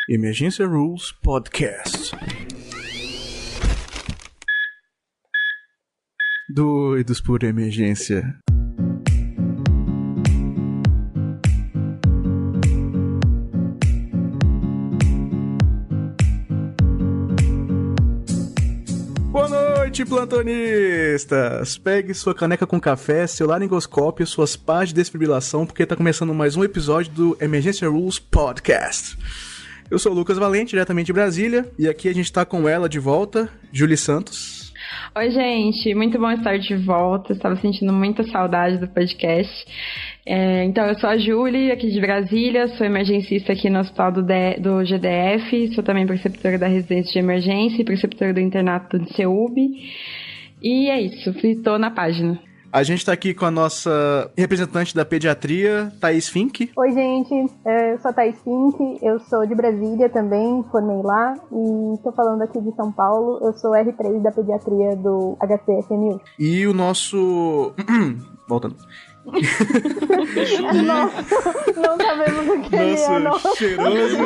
Emergência Rules Podcast. Doidos por emergência. Boa noite, plantonistas! Pegue sua caneca com café, seu laringoscópio, suas pás de desfibrilação, porque tá começando mais um episódio do Emergência Rules Podcast. Eu sou o Lucas Valente, diretamente de Brasília, e aqui a gente tá com ela de volta, Julie Santos. Oi, gente, muito bom estar de volta, estava sentindo muita saudade do podcast. Então, eu sou a Julie, aqui de Brasília, sou emergencista aqui no hospital do GDF, sou também preceptora da residência de emergência e preceptora do internato de CEUB. E é isso, estou na página. A gente tá aqui com a nossa representante da pediatria, Thaís Fink. Oi, gente, eu sou a Thaís Fink, eu sou de Brasília também, formei lá e tô falando aqui de São Paulo. Eu sou R3 da pediatria do HCFMU. E o nosso... Voltando. Não sabemos o que ele é, nosso cheiroso,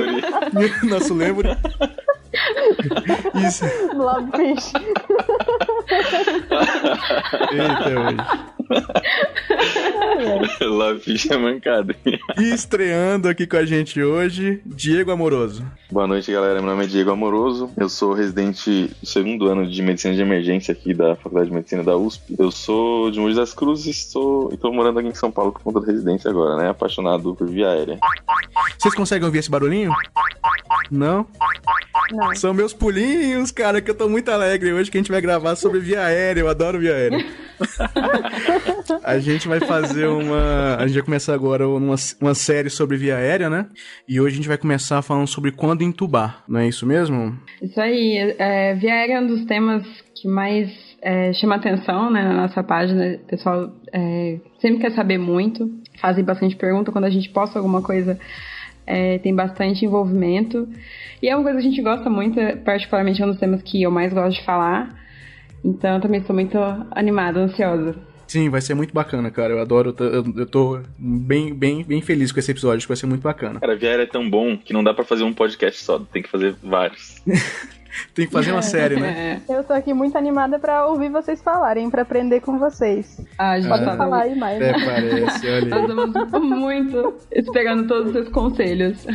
nosso lembro. Isso. Blobfish. Eita, hoje. Blobfish é mancada. E estreando aqui com a gente hoje, Diego Amoroso. Boa noite, galera. Meu nome é Diego Amoroso. Eu sou residente do segundo ano de Medicina de Emergência aqui da Faculdade de Medicina da USP. Eu sou de Mogi das Cruzes e tô morando aqui em São Paulo por conta da residência agora, né? Apaixonado por via aérea. Vocês conseguem ouvir esse barulhinho? Não? Não. São meus pulinhos, cara, que eu tô muito alegre hoje que a gente vai gravar sobre via aérea. Eu adoro via aérea. A gente vai fazer a gente vai começar agora uma série sobre via aérea, né? E hoje a gente vai começar falando sobre quando entubar, não é isso mesmo? Isso aí, via aérea é um dos temas que mais chama atenção, né, na nossa página. O pessoal sempre quer saber muito, fazem bastante pergunta quando a gente posta alguma coisa. Tem bastante envolvimento. E é uma coisa que a gente gosta muito, particularmente é um dos temas que eu mais gosto de falar. Então eu também estou muito animada, ansiosa. Sim, vai ser muito bacana, cara. Eu adoro, eu tô bem feliz com esse episódio, acho que vai ser muito bacana. Cara, via aérea é tão bom que não dá pra fazer um podcast só, tem que fazer vários. Tem que fazer uma série, né? Eu tô aqui muito animada pra ouvir vocês falarem, pra aprender com vocês. A gente pode falar aí mais. Né? Parece, olha aí. Nós estamos muito esperando todos os seus conselhos.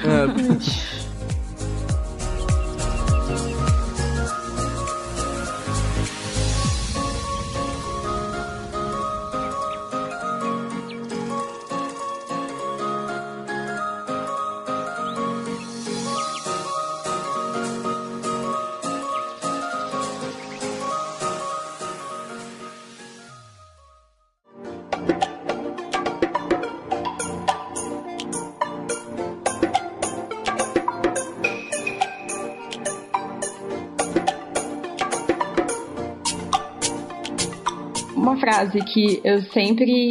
Uma frase que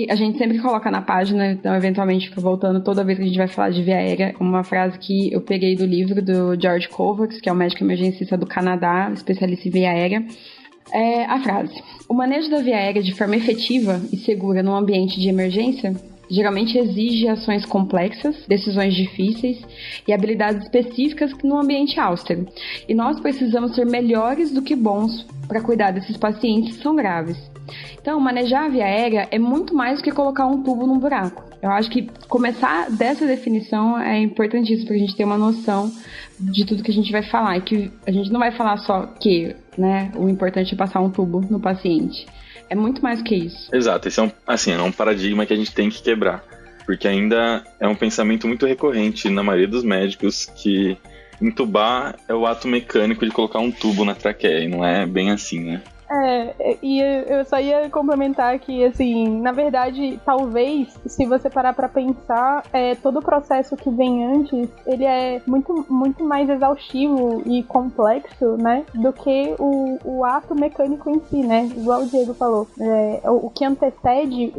a gente sempre coloca na página, então eventualmente fica voltando toda vez que a gente vai falar de via aérea, uma frase que eu peguei do livro do George Kovacs, que é um médico emergencista do Canadá, especialista em via aérea. É a frase: o manejo da via aérea de forma efetiva e segura num ambiente de emergência geralmente exige ações complexas, decisões difíceis e habilidades específicas no ambiente austero. E nós precisamos ser melhores do que bons para cuidar desses pacientes que são graves. Então, manejar a via aérea é muito mais do que colocar um tubo num buraco. Eu acho que começar dessa definição é importantíssimo para a gente ter uma noção de tudo que a gente vai falar. E que a gente não vai falar só que, né, o importante é passar um tubo no paciente. É muito mais que isso. Exato, esse é um paradigma que a gente tem que quebrar. Porque ainda é um pensamento muito recorrente na maioria dos médicos que entubar é o ato mecânico de colocar um tubo na traqueia. E não é bem assim, né? E eu só ia complementar que, assim, na verdade, talvez, se você parar pra pensar, todo o processo que vem antes, ele é muito, muito mais exaustivo e complexo, né, do que o ato mecânico em si, né, igual o Diego falou. O que antecede,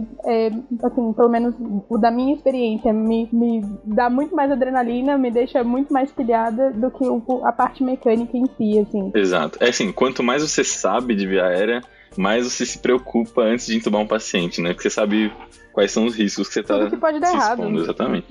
assim, pelo menos o da minha experiência, me dá muito mais adrenalina, me deixa muito mais pilhada do que a parte mecânica em si, assim. Exato. Assim, quanto mais você sabe de via aérea, mais você se preocupa antes de entubar um paciente, né? Porque você sabe quais são os riscos que você está que pode dar errado. Exatamente.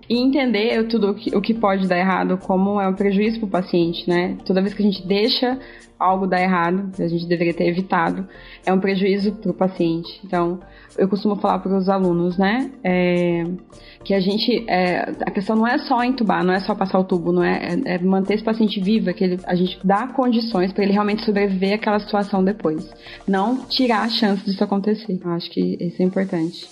E entender tudo o que pode dar errado, como é um prejuízo para o paciente, né? Toda vez que a gente deixa algo dar errado, a gente deveria ter evitado, é um prejuízo para o paciente. Então, eu costumo falar para os alunos, né? Que a questão não é só entubar, não é só passar o tubo, não é manter esse paciente vivo, a gente dá condições para ele realmente sobreviver àquela situação depois. Não tirar a chance disso acontecer. Eu acho que isso é importante.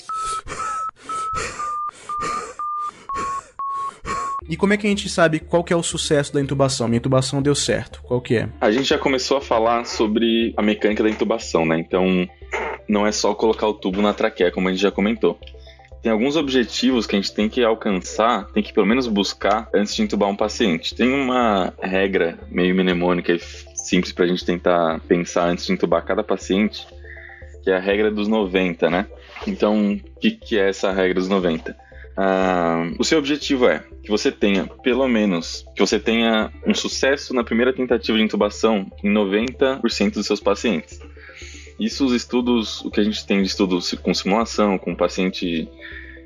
E como é que a gente sabe qual que é o sucesso da intubação? Minha intubação deu certo. Qual que é? A gente já começou a falar sobre a mecânica da intubação, né? Então, não é só colocar o tubo na traqueia, como a gente já comentou. Tem alguns objetivos que a gente tem que alcançar, tem que pelo menos buscar antes de intubar um paciente. Tem uma regra meio mnemônica e simples pra gente tentar pensar antes de intubar cada paciente, que é a regra dos 90, né? Então, o que é essa regra dos 90? O seu objetivo é que você tenha, pelo menos, um sucesso na primeira tentativa de intubação em 90% dos seus pacientes. Isso os estudos, o que a gente tem de estudos com simulação, com paciente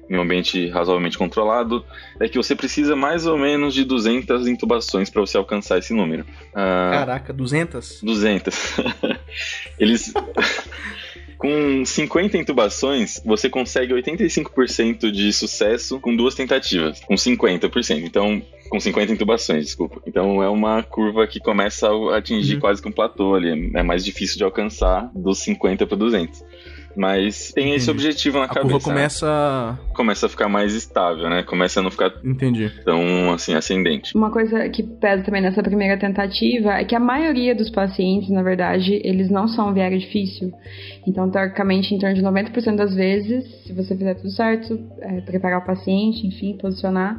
em um ambiente razoavelmente controlado, é que você precisa mais ou menos de 200 intubações para você alcançar esse número. Caraca, 200? 200. Eles... Com 50 intubações, você consegue 85% de sucesso com 2 tentativas. Com 50%. Então, com 50 intubações, desculpa. Então, é uma curva que começa a atingir quase que um platô ali. É mais difícil de alcançar dos 50 para 200. Mas tem esse objetivo na cabeça. A curva começa a ficar mais estável, né? Começa a não ficar tão, assim, ascendente. Uma coisa que pesa também nessa primeira tentativa é que a maioria dos pacientes, na verdade, eles não são viário difícil. Então, teoricamente, em torno de 90% das vezes, se você fizer tudo certo, preparar o paciente, enfim, posicionar,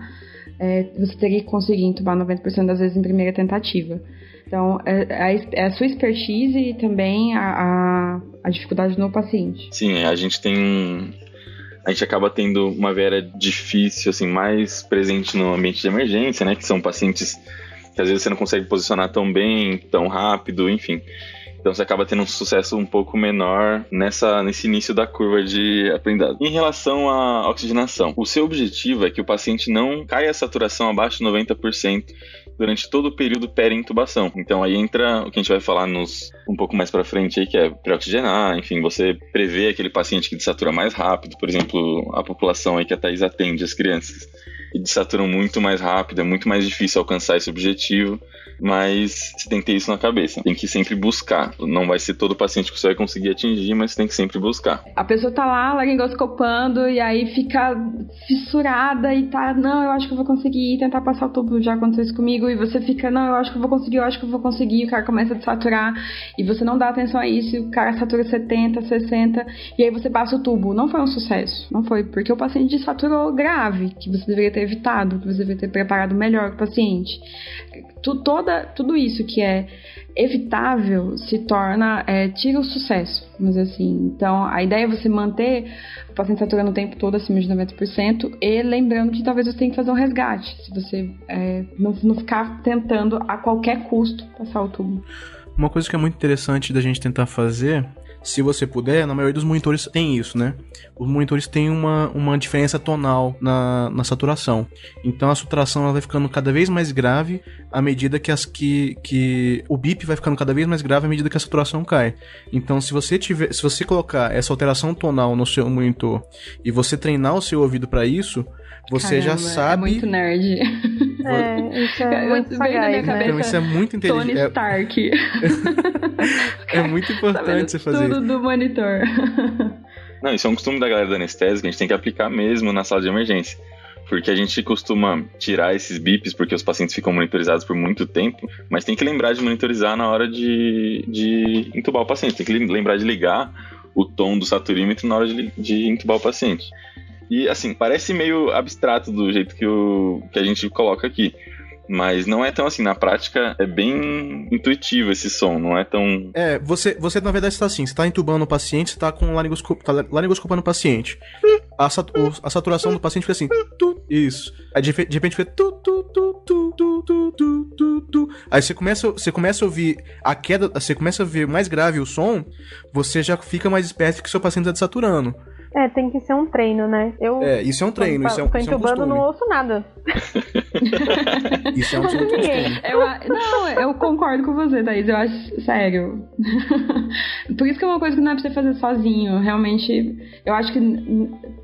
você teria que conseguir entubar 90% das vezes em primeira tentativa. Então, é a sua expertise e também a dificuldade no paciente. Sim, a gente acaba tendo uma viária difícil, assim, mais presente no ambiente de emergência, né? Que são pacientes que às vezes você não consegue posicionar tão bem, tão rápido, enfim. Então você acaba tendo um sucesso um pouco menor nesse início da curva de aprendizado. Em relação à oxigenação, o seu objetivo é que o paciente não caia a saturação abaixo de 90% durante todo o período pré-intubação. Então aí entra o que a gente vai falar um pouco mais pra frente aí, que é pré-oxigenar, enfim, você prevê aquele paciente que desatura mais rápido, por exemplo, a população aí que a Thaís atende, as crianças, e desaturam muito mais rápido, é muito mais difícil alcançar esse objetivo, mas você tem que ter isso na cabeça, tem que sempre buscar. Não vai ser todo paciente que você vai conseguir atingir, mas você tem que sempre buscar. A pessoa tá lá, laringoscopando, e aí fica fissurada e tá, não, eu acho que eu vou conseguir tentar passar o tubo, já aconteceu isso comigo, e você fica, não, eu acho que eu vou conseguir, e o cara começa a desaturar, e você não dá atenção a isso, e o cara satura 70, 60, e aí você passa o tubo. Não foi um sucesso, não foi, porque o paciente desaturou grave, que você deveria ter evitado, que você deveria ter preparado melhor o paciente. Tudo isso que é evitável se torna, tira o sucesso, vamos dizer assim. Então, a ideia é você manter o paciente saturando o tempo todo acima de 90% e lembrando que talvez você tenha que fazer um resgate, se você não ficar tentando a qualquer custo passar o tubo. Uma coisa que é muito interessante da gente tentar fazer, se você puder, na maioria dos monitores tem isso, né? Os monitores têm uma diferença tonal na saturação. Então a saturação ela vai ficando cada vez mais grave à medida que o bip vai ficando cada vez mais grave à medida que a saturação cai. Então se você colocar essa alteração tonal no seu monitor e você treinar o seu ouvido para isso, você já sabe... É muito nerd. Isso é muito sagaz, né? Então isso é muito inteligente. Tony Stark. É muito importante você fazer tudo do monitor. Não, isso é um costume da galera da anestésica, a gente tem que aplicar mesmo na sala de emergência. Porque a gente costuma tirar esses bips porque os pacientes ficam monitorizados por muito tempo, mas tem que lembrar de monitorizar na hora de intubar o paciente. Tem que lembrar de ligar o tom do saturímetro na hora de intubar o paciente. E, assim, parece meio abstrato do jeito que a gente coloca aqui. Mas não é tão assim, na prática é bem intuitivo esse som, não é tão... Você na verdade está assim, você está entubando o paciente, você está com laringoscopando o paciente. A saturação do paciente fica assim, isso. Aí de repente fica Aí você começa a ouvir a queda, você começa a ver mais grave o som, você já fica mais esperto que seu paciente está desaturando. Tem que ser um treino, né? Isso é um treino, isso é um tô entubando, não ouço nada. Isso é um treino. Eu concordo com você, Thaís, eu acho, sério. Por isso que é uma coisa que não é pra você fazer sozinho, realmente, eu acho que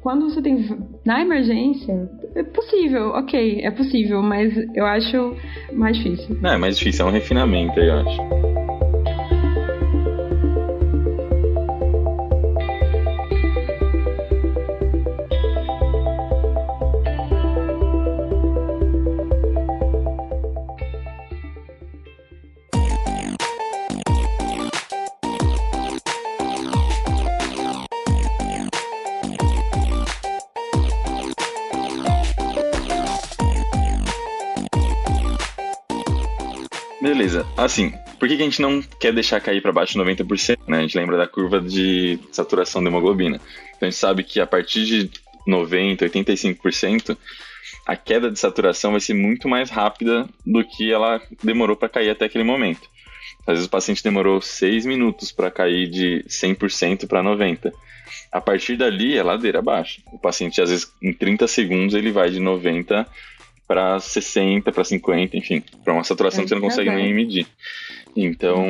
quando você tem, na emergência, é possível, ok, é possível, mas eu acho mais difícil. Não, é mais difícil, é um refinamento aí, eu acho. Beleza, assim, por que a gente não quer deixar cair para baixo de 90%, né? A gente lembra da curva de saturação da hemoglobina. Então a gente sabe que a partir de 90%, 85%, a queda de saturação vai ser muito mais rápida do que ela demorou para cair até aquele momento. Às vezes o paciente demorou 6 minutos para cair de 100% para 90%. A partir dali é ladeira abaixo. O paciente, às vezes, em 30 segundos, ele vai de 90% para 60, para 50, enfim, para uma saturação que você não consegue nem medir. Então,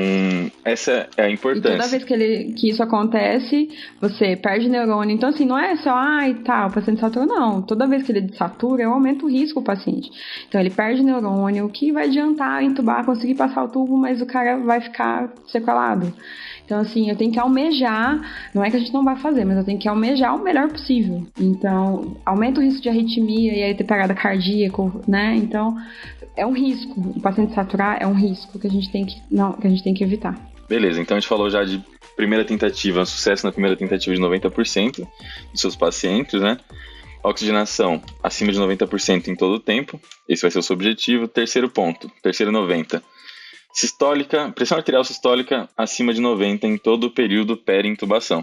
essa é a importância. E toda vez que isso acontece, você perde neurônio. Então, assim, não é só, o paciente satura, não. Toda vez que ele desatura, eu aumento o risco do paciente. Então, ele perde neurônio, o que vai adiantar entubar, conseguir passar o tubo, mas o cara vai ficar sequelado. Então, assim, eu tenho que almejar, não é que a gente não vai fazer, mas eu tenho que almejar o melhor possível. Então, aumenta o risco de arritmia e aí ter parada cardíaca, né? Então, é um risco. O paciente saturar é um risco que a gente tem que evitar. Beleza, então a gente falou já de primeira tentativa, sucesso na primeira tentativa de 90% dos seus pacientes, né? Oxigenação acima de 90% em todo o tempo, esse vai ser o seu objetivo. Terceiro ponto, terceiro 90%. Sistólica, pressão arterial sistólica acima de 90 em todo o período peri-intubação.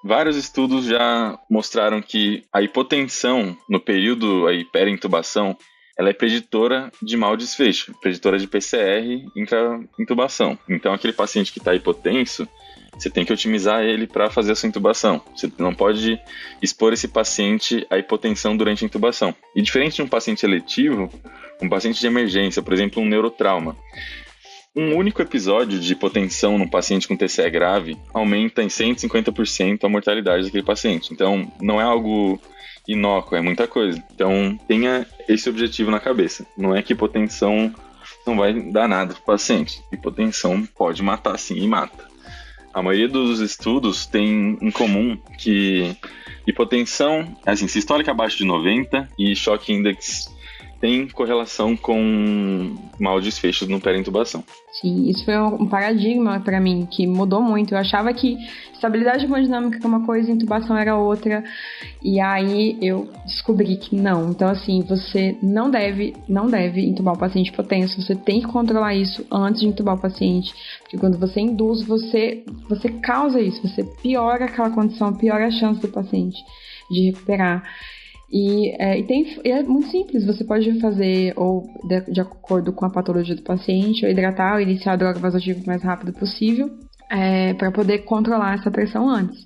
Vários estudos já mostraram que a hipotensão no período aí peri-intubação, ela é preditora de mau desfecho, preditora de PCR intra-intubação. Então, aquele paciente que está hipotenso, você tem que otimizar ele para fazer a sua intubação. Você não pode expor esse paciente à hipotensão durante a intubação. E diferente de um paciente eletivo, um paciente de emergência, por exemplo, um neurotrauma, um único episódio de hipotensão num paciente com TCE grave aumenta em 150% a mortalidade daquele paciente. Então, não é algo inócuo, é muita coisa. Então, tenha esse objetivo na cabeça. Não é que hipotensão não vai dar nada para o paciente. Hipotensão pode matar sim, e mata. A maioria dos estudos tem em comum que hipotensão, assim, sistólica abaixo de 90 e choque index tem correlação com mau desfechos no peri-intubação. Sim, isso foi um paradigma para mim, que mudou muito. Eu achava que estabilidade hemodinâmica era uma coisa e intubação era outra. E aí eu descobri que não. Então, assim, você não deve intubar o paciente hipotenso. Você tem que controlar isso antes de intubar o paciente. Porque quando você induz, você causa isso. Você piora aquela condição, piora a chance do paciente de recuperar. E é muito simples, você pode fazer ou de acordo com a patologia do paciente, ou hidratar ou iniciar a droga vasoativa o mais rápido possível, para poder controlar essa pressão antes.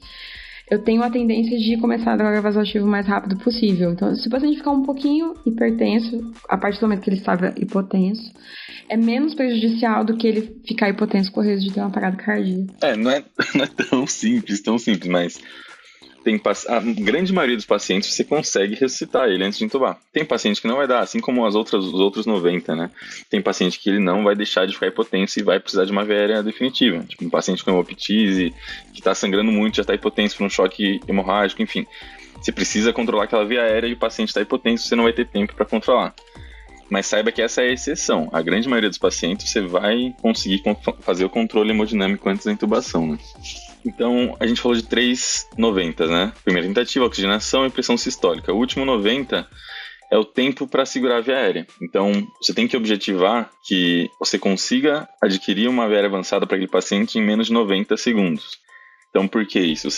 Eu tenho a tendência de começar a droga vasoativa o mais rápido possível. Então, se o paciente ficar um pouquinho hipertenso, a partir do momento que ele estava hipotenso, é menos prejudicial do que ele ficar hipotenso com o risco de ter uma parada cardíaca. Não é tão simples, mas a grande maioria dos pacientes você consegue ressuscitar ele antes de intubar. Tem paciente que não vai dar, assim como os outros 90, né? Tem paciente que ele não vai deixar de ficar hipotenso e vai precisar de uma via aérea definitiva. Tipo, um paciente com hemoptise, que está sangrando muito, já está hipotenso por um choque hemorrágico, enfim. Você precisa controlar aquela via aérea e o paciente está hipotenso, você não vai ter tempo para controlar. Mas saiba que essa é a exceção. A grande maioria dos pacientes você vai conseguir fazer o controle hemodinâmico antes da intubação, né? Então, a gente falou de 3 90, né? Primeira tentativa, oxigenação e pressão sistólica. O último 90 é o tempo para segurar a via aérea. Então, você tem que objetivar que você consiga adquirir uma via aérea avançada para aquele paciente em menos de 90 segundos. Então, por que isso?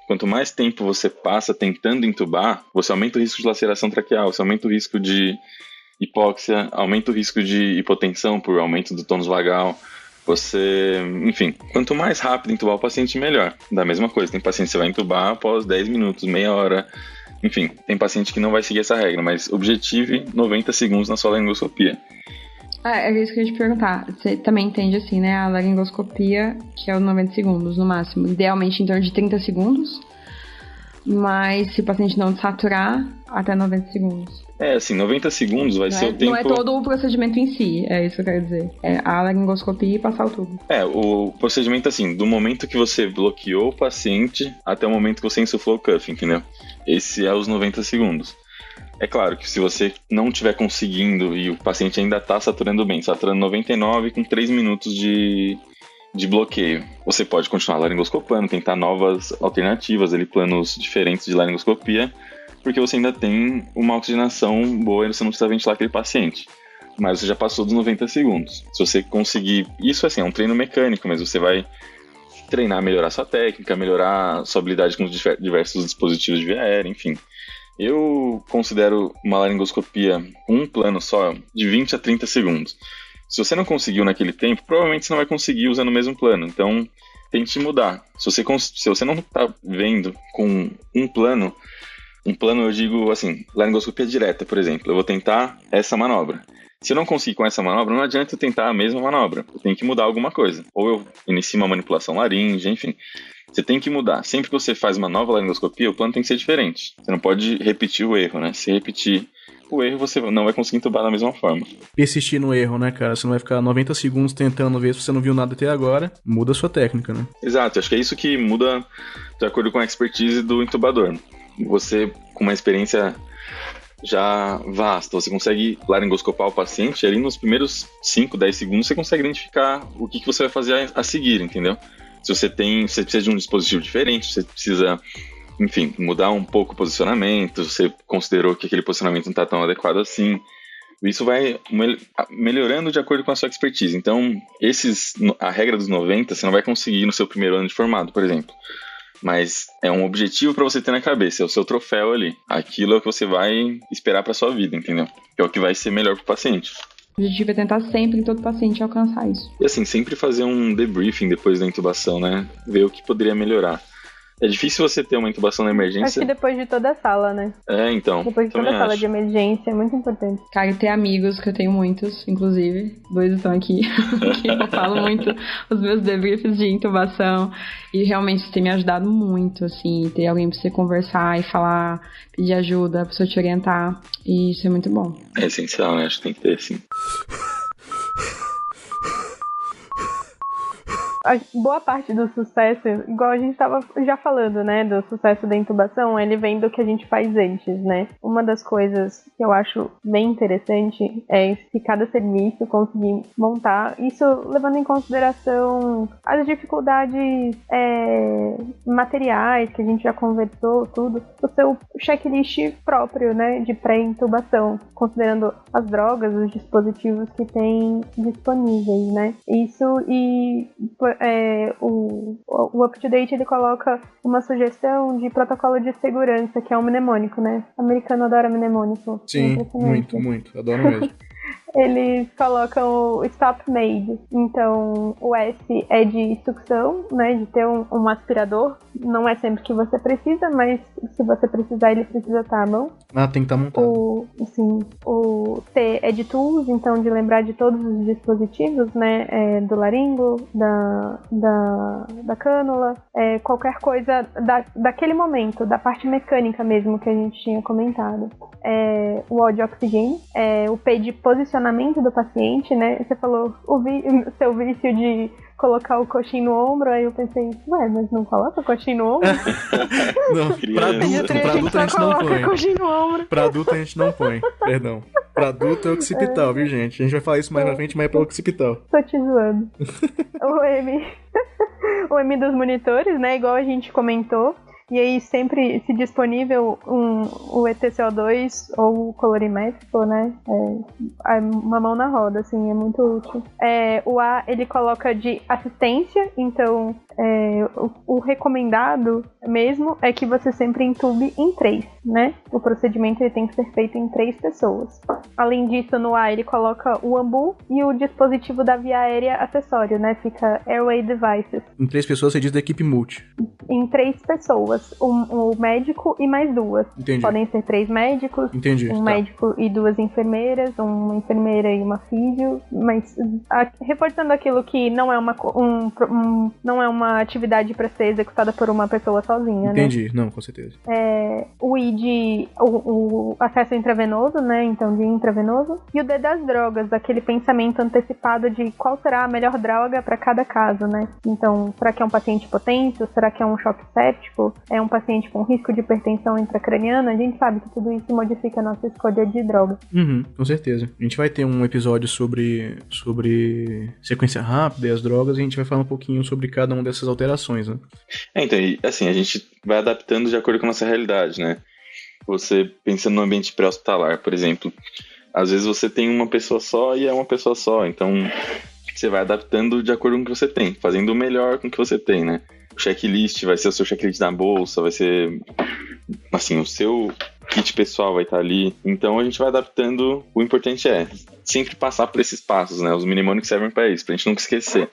Quanto mais tempo você passa tentando intubar, você aumenta o risco de laceração traqueal, você aumenta o risco de hipóxia, aumenta o risco de hipotensão por aumento do tônus vagal. Você, enfim, quanto mais rápido entubar o paciente, melhor. Da mesma coisa, tem paciente que você vai entubar após 10 minutos, meia hora. Enfim, tem paciente que não vai seguir essa regra, mas objetive 90 segundos na sua laringoscopia. É isso que eu ia te perguntar. Você também entende assim, né? A laringoscopia, que é os 90 segundos no máximo. Idealmente em torno de 30 segundos. Mas se o paciente não saturar, até 90 segundos. Assim, 90 segundos vai ser o tempo... Não é todo o procedimento em si, é isso que eu quero dizer. É a laringoscopia e passar o tubo. O procedimento, assim, do momento que você bloqueou o paciente até o momento que você insuflou o cuff, entendeu? Esse é os 90 segundos. É claro que se você não estiver conseguindo e o paciente ainda está saturando bem, saturando 99 com 3 minutos de bloqueio, você pode continuar laringoscopando, tentar novas alternativas, planos diferentes de laringoscopia, porque você ainda tem uma oxigenação boa e você não precisa ventilar aquele paciente. Mas você já passou dos 90 segundos. Se você conseguir... Isso, assim, é um treino mecânico, mas você vai treinar, melhorar sua técnica, melhorar sua habilidade com os diversos dispositivos de via aérea, enfim. Eu considero uma laringoscopia com um plano só de 20 a 30 segundos. Se você não conseguiu naquele tempo, provavelmente você não vai conseguir usando o mesmo plano. Então, tente mudar. Se você não está vendo com um plano eu digo assim, laringoscopia direta, por exemplo. Eu vou tentar essa manobra. Se eu não conseguir com essa manobra, não adianta eu tentar a mesma manobra. Eu tenho que mudar alguma coisa. Ou eu inicio uma manipulação laríngea, enfim. Você tem que mudar. Sempre que você faz uma nova laringoscopia, o plano tem que ser diferente. Você não pode repetir o erro, né? Se repetir o erro, você não vai conseguir entubar da mesma forma. Persistir no erro, né, cara? Você não vai ficar 90 segundos tentando ver se você não viu nada até agora. Muda a sua técnica, né? Exato. Acho que é isso que muda de acordo com a expertise do intubador. Você, com uma experiência já vasta, você consegue laringoscopar o paciente e ali nos primeiros 5, 10 segundos você consegue identificar o que você vai fazer a seguir, entendeu? Se você precisa de um dispositivo diferente, você precisa, enfim, mudar um pouco o posicionamento, você considerou que aquele posicionamento não está tão adequado assim. Isso vai melhorando de acordo com a sua expertise. Então, a regra dos 90 você não vai conseguir no seu primeiro ano de formado, por exemplo. Mas é um objetivo para você ter na cabeça, é o seu troféu ali. Aquilo é o que você vai esperar para sua vida, entendeu? É o que vai ser melhor para o paciente. O objetivo é tentar sempre, em todo paciente, alcançar isso. E assim, sempre fazer um debriefing depois da intubação, né? Ver o que poderia melhorar. É difícil você ter uma intubação na emergência. Acho que depois de toda a sala, né? Então. Depois de toda a sala de emergência, é muito importante. Cara, ter amigos, que eu tenho muitos, inclusive, 2 estão aqui, que eu falo muito os meus debriefs de intubação, e realmente isso tem me ajudado muito, assim, ter alguém pra você conversar e falar, pedir ajuda, a pessoa te orientar, e isso é muito bom. É essencial, né? Acho que tem que ter, sim. A boa parte do sucesso, igual a gente estava já falando, né, do sucesso da intubação, ele vem do que a gente faz antes, né? Uma das coisas que eu acho bem interessante é se cada serviço conseguir montar, isso levando em consideração as dificuldades materiais que a gente já conversou, tudo, o seu checklist próprio, né, de pré-intubação, considerando as drogas, os dispositivos que tem disponíveis, né? Isso o UpToDate ele coloca uma sugestão de protocolo de segurança, que é um mnemônico, né? O americano adora mnemônico. Sim, muito, adoro mesmo. Eles colocam o stop made. Então, o S é de sucção, né? De ter um aspirador. Não é sempre que você precisa, mas se você precisar, ele precisa estar à mão. Ah, tem que estar montado. O T é de tools, então de lembrar de todos os dispositivos, né? Do laringo, da cânula, qualquer coisa daquele momento, da parte mecânica mesmo que a gente tinha comentado. O O de oxigênio, o P de posicionamento do paciente, né? Você falou seu vício de colocar o coxinho no ombro, aí eu pensei, mas não coloca o coxinho no ombro? Não, pra adulto a gente não põe. Pra adulto a gente não põe, perdão. Pra adulto é occipital, viu, gente? A gente vai falar isso mais pra frente, mas é pra occipital. Tô te zoando. O M dos monitores, né? Igual a gente comentou. E aí sempre se disponível o ETCO2 ou o colorimétrico, né? Uma mão na roda, assim, é muito útil. O A ele coloca de assistência, então o recomendado mesmo é que você sempre entube em 3, né? O procedimento ele tem que ser feito em 3 pessoas. Além disso, no A ele coloca o ambu e o dispositivo da via aérea acessório, né? Fica Airway Devices. Em 3 pessoas você diz da equipe multi. Em 3 pessoas, o médico e mais 2. Entendi. Podem ser 3 médicos, Entendi, um médico e 2 enfermeiras, uma enfermeira e uma físio, mas reforçando aquilo que não é uma atividade para ser executada por uma pessoa sozinha, Entendi, né? Não, com certeza. O I de o acesso intravenoso, né? Então de intravenoso. E o D das drogas, aquele pensamento antecipado de qual será a melhor droga para cada caso, né? Então, será que é um paciente potente? Será que é um choque séptico? É um paciente com risco de hipertensão intracraniana? A gente sabe que tudo isso modifica a nossa escolha de droga. Com certeza. A gente vai ter um episódio sobre sequência rápida e as drogas, e a gente vai falar um pouquinho sobre cada uma dessas alterações, né? Então, assim, a gente vai adaptando de acordo com a nossa realidade, né? Você pensando no ambiente pré-hospitalar, por exemplo, às vezes você tem uma pessoa só e é uma pessoa só, então você vai adaptando de acordo com o que você tem, fazendo o melhor com o que você tem, né? O checklist vai ser o seu checklist na bolsa, vai ser, assim, o seu kit pessoal vai estar ali. Então a gente vai adaptando. O importante é sempre passar por esses passos, né? Os mnemônicos servem para isso, pra gente nunca esquecer.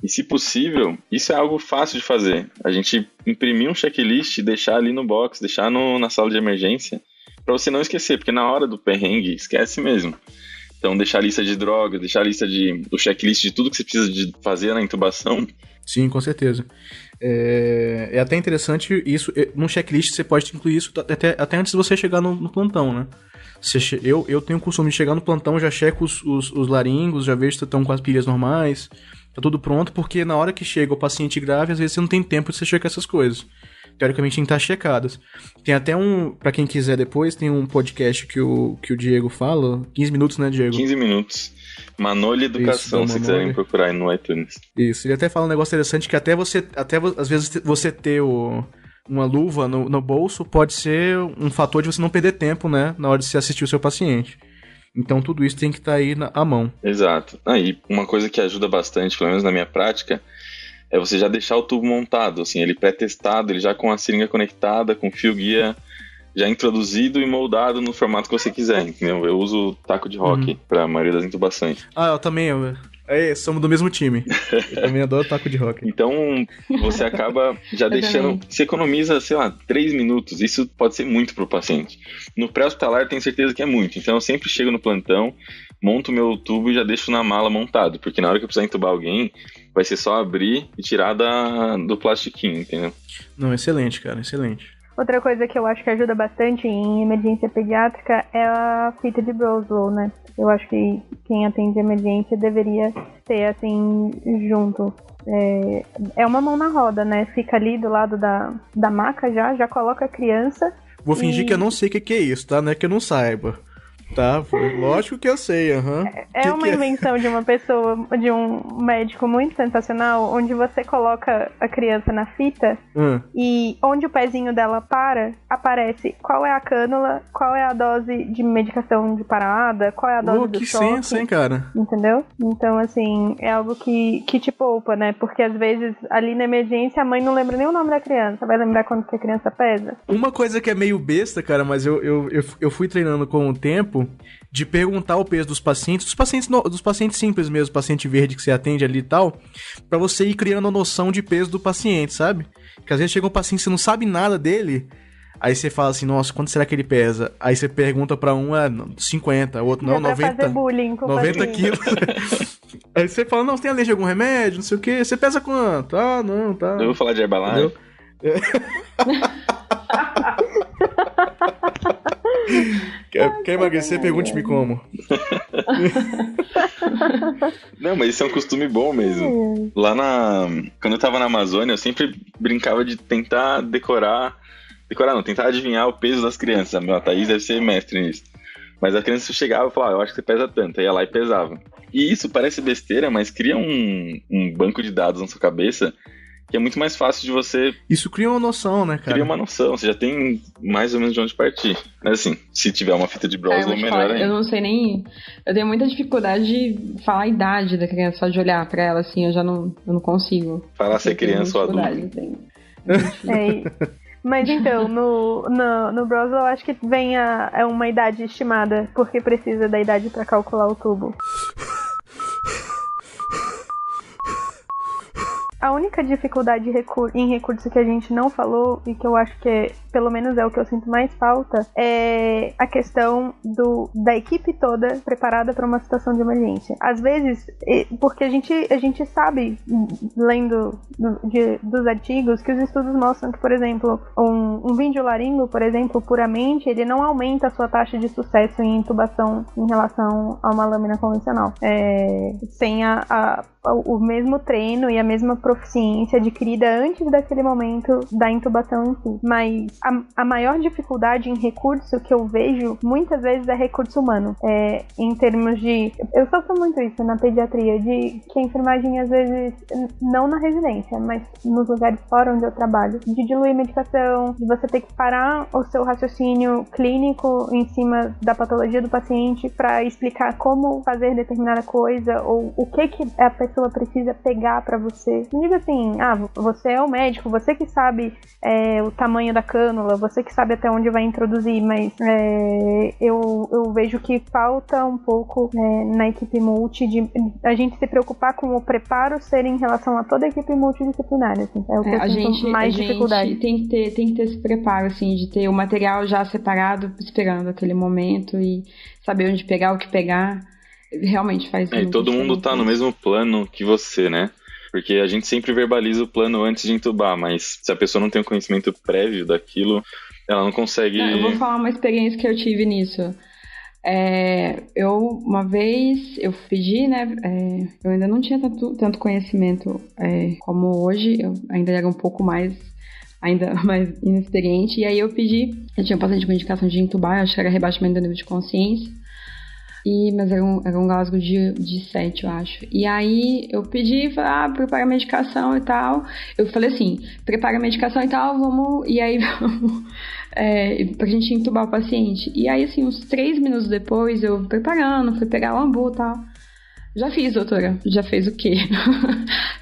E se possível, isso é algo fácil de fazer. A gente imprimir um checklist, deixar ali no box, deixar na sala de emergência, para você não esquecer, porque na hora do perrengue, esquece mesmo. Então deixar a lista de drogas, deixar a lista do checklist de tudo que você precisa de fazer na intubação. Sim, com certeza. É até interessante isso. No checklist você pode incluir isso até antes de você chegar no plantão, né? Eu tenho o costume de chegar no plantão, já checo os laringos, já vejo se estão com as pilhas normais, tá tudo pronto, porque na hora que chega o paciente grave, às vezes você não tem tempo de você checar essas coisas. Teoricamente tem que estar checadas. Tem até pra quem quiser depois, tem um podcast que o Diego fala, 15 minutos, né, Diego? 15 minutos. Manoli Educação, isso, se quiserem procurar aí no iTunes. Isso, ele até fala um negócio interessante que até às vezes você ter uma luva no bolso pode ser um fator de você não perder tempo, né, na hora de se assistir o seu paciente. Então tudo isso tem que estar aí à mão. Exato. E uma coisa que ajuda bastante, pelo menos na minha prática, é você já deixar o tubo montado, assim, ele pré-testado, ele já com a seringa conectada, com fio guia já introduzido e moldado no formato que você quiser, entendeu? Eu uso taco de rock para a maioria das intubações. Eu também, somos do mesmo time. Eu também adoro taco de rock. Então, você acaba já deixando... Você economiza, 3 minutos. Isso pode ser muito pro paciente. No pré-hospitalar, tenho certeza que é muito. Então, eu sempre chego no plantão, monto o meu tubo e já deixo na mala montado. Porque na hora que eu precisar entubar alguém, vai ser só abrir e tirar do plastiquinho, entendeu? Não, excelente, cara, excelente. Outra coisa que eu acho que ajuda bastante em emergência pediátrica é a fita de Broslow, né? Eu acho que quem atende emergência deveria ter, assim, junto. É uma mão na roda, né? Fica ali do lado da maca já coloca a criança. Vou fingir que eu não sei o que é isso, tá? Não é que eu não saiba. Tá, lógico que eu sei, É uma invenção de uma pessoa, de um médico muito sensacional, onde você coloca a criança na fita e onde o pezinho dela aparece qual é a cânula, qual é a dose de medicação de parada, qual é a dose do choque. Que senso, hein, cara? Entendeu? Então, assim, é algo que te poupa, né? Porque às vezes, ali na emergência, a mãe não lembra nem o nome da criança. Vai lembrar quanto que a criança pesa? Uma coisa que é meio besta, cara, mas eu fui treinando com o tempo de perguntar o peso dos pacientes simples mesmo, paciente verde que você atende ali e tal, pra você ir criando a noção de peso do paciente, sabe? Porque às vezes chega um paciente que você não sabe nada dele, aí você fala assim, nossa, quanto será que ele pesa? Aí você pergunta pra um, 50, o outro, não, 90, 90 quilos. Aí você fala, não, você tem alergia a algum remédio, não sei o que, você pesa quanto? Não, tá. Eu vou falar de Herbalife. Quer emagrecer? Pergunte-me como. Não, mas isso é um costume bom mesmo. Quando eu tava na Amazônia, eu sempre brincava de tentar tentar adivinhar o peso das crianças. A Thaís deve ser mestre nisso. Mas a criança chegava e falava, eu acho que você pesa tanto. Aí ia lá e pesava. E isso parece besteira, mas cria um banco de dados na sua cabeça que é muito mais fácil de você... Isso cria uma noção, né, cara? Cria uma noção, você já tem mais ou menos de onde partir. Mas assim, se tiver uma fita de Broslow, melhor ainda. Eu não sei nem... Eu tenho muita dificuldade de falar a idade da criança, só de olhar pra ela, assim, eu não consigo. Falar se é criança ou adulto. Mas então, no Broslow, eu acho que vem uma idade estimada, porque precisa da idade pra calcular o tubo. A única dificuldade em recurso que a gente não falou, e que eu acho que pelo menos é o que eu sinto mais falta, é a questão da equipe toda preparada para uma situação de emergência. Às vezes, porque a gente sabe, lendo dos artigos, que os estudos mostram que, por exemplo, um víndio-laringo, por exemplo, puramente, ele não aumenta a sua taxa de sucesso em intubação em relação a uma lâmina convencional. Sem o mesmo treino e a mesma proficiência adquirida antes daquele momento da intubação em si. Mas a maior dificuldade em recurso que eu vejo muitas vezes é recurso humano. Em termos de... Eu sofro muito isso na pediatria, de que a enfermagem às vezes, não na residência, mas nos lugares fora onde eu trabalho, de diluir medicação, de você ter que parar o seu raciocínio clínico em cima da patologia do paciente para explicar como fazer determinada coisa, ou o que a pessoa precisa pegar para você. Não diga assim, você é o médico, você que sabe o tamanho da cânula, você que sabe até onde vai introduzir, mas eu vejo que falta um pouco na equipe multi de a gente se preocupar com o preparo ser em relação a toda a equipe multidisciplinar, assim. É o que eu sinto mais dificuldade. Tem que ter esse preparo, assim, de ter o material já separado, esperando aquele momento e saber onde pegar, o que pegar. Realmente faz muito. E todo mundo tá no mesmo plano que você, né? Porque a gente sempre verbaliza o plano antes de entubar, mas se a pessoa não tem um conhecimento prévio daquilo, ela não consegue... Eu vou falar uma experiência que eu tive nisso. Uma vez, eu pedi, né? Eu ainda não tinha tanto conhecimento como hoje, eu ainda era um pouco mais inexperiente, e aí eu tinha um paciente com indicação de entubar, eu acho que era rebaixamento do nível de consciência, mas era um gasgo de 7, eu acho. E aí eu pedi, falei, prepara a medicação e tal. Eu falei assim, prepara a medicação e tal, vamos pra gente entubar o paciente. E aí, assim, uns 3 minutos depois, eu preparando, fui pegar o ambu e tal. Já fiz, doutora. Já fez o quê?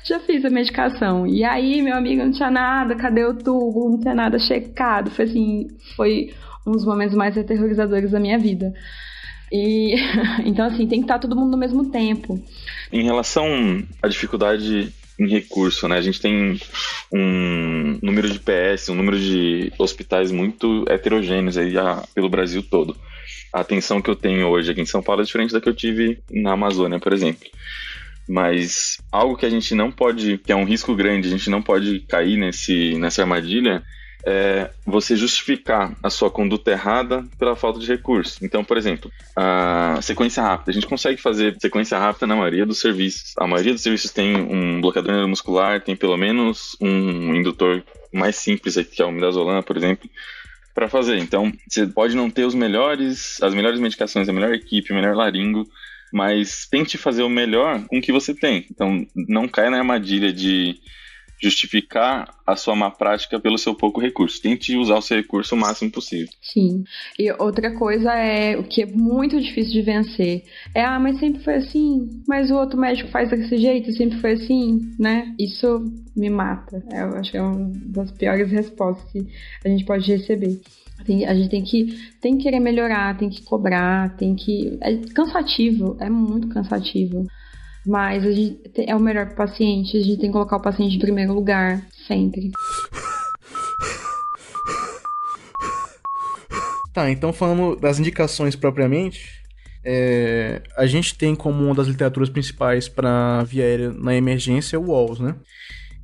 Já fiz a medicação. E aí, meu amigo, não tinha nada, cadê o tubo? Não tinha nada checado. Foi um dos momentos mais aterrorizadores da minha vida. Então, assim, tem que estar todo mundo no mesmo tempo. Em relação à dificuldade em recurso, né? A gente tem um número de PS, um número de hospitais muito heterogêneos aí pelo Brasil todo. A atenção que eu tenho hoje aqui em São Paulo é diferente da que eu tive na Amazônia, por exemplo. Mas algo que a gente não pode, que é um risco grande, a gente não pode cair nessa armadilha, é você justificar a sua conduta errada pela falta de recurso. Então, por exemplo, a sequência rápida. A gente consegue fazer sequência rápida na maioria dos serviços. A maioria dos serviços tem um bloqueador neuromuscular, tem pelo menos um indutor mais simples, que é o midazolam, por exemplo, para fazer. Então, você pode não ter as melhores medicações, a melhor equipe, o melhor laringo, mas tente fazer o melhor com o que você tem. Então, não caia na armadilha de justificar a sua má prática pelo seu pouco recurso. Tente usar o seu recurso o máximo possível. Sim. E outra coisa o que é muito difícil de vencer. Mas sempre foi assim. Mas o outro médico faz desse jeito, sempre foi assim, né? Isso me mata. Eu acho que é uma das piores respostas que a gente pode receber. A gente tem que querer melhorar, tem que cobrar, é cansativo, é muito cansativo. Mas é o melhor pro paciente, a gente tem que colocar o paciente em primeiro lugar, sempre. Tá, então falando das indicações propriamente, a gente tem como uma das literaturas principais para via aérea na emergência o WALS, né?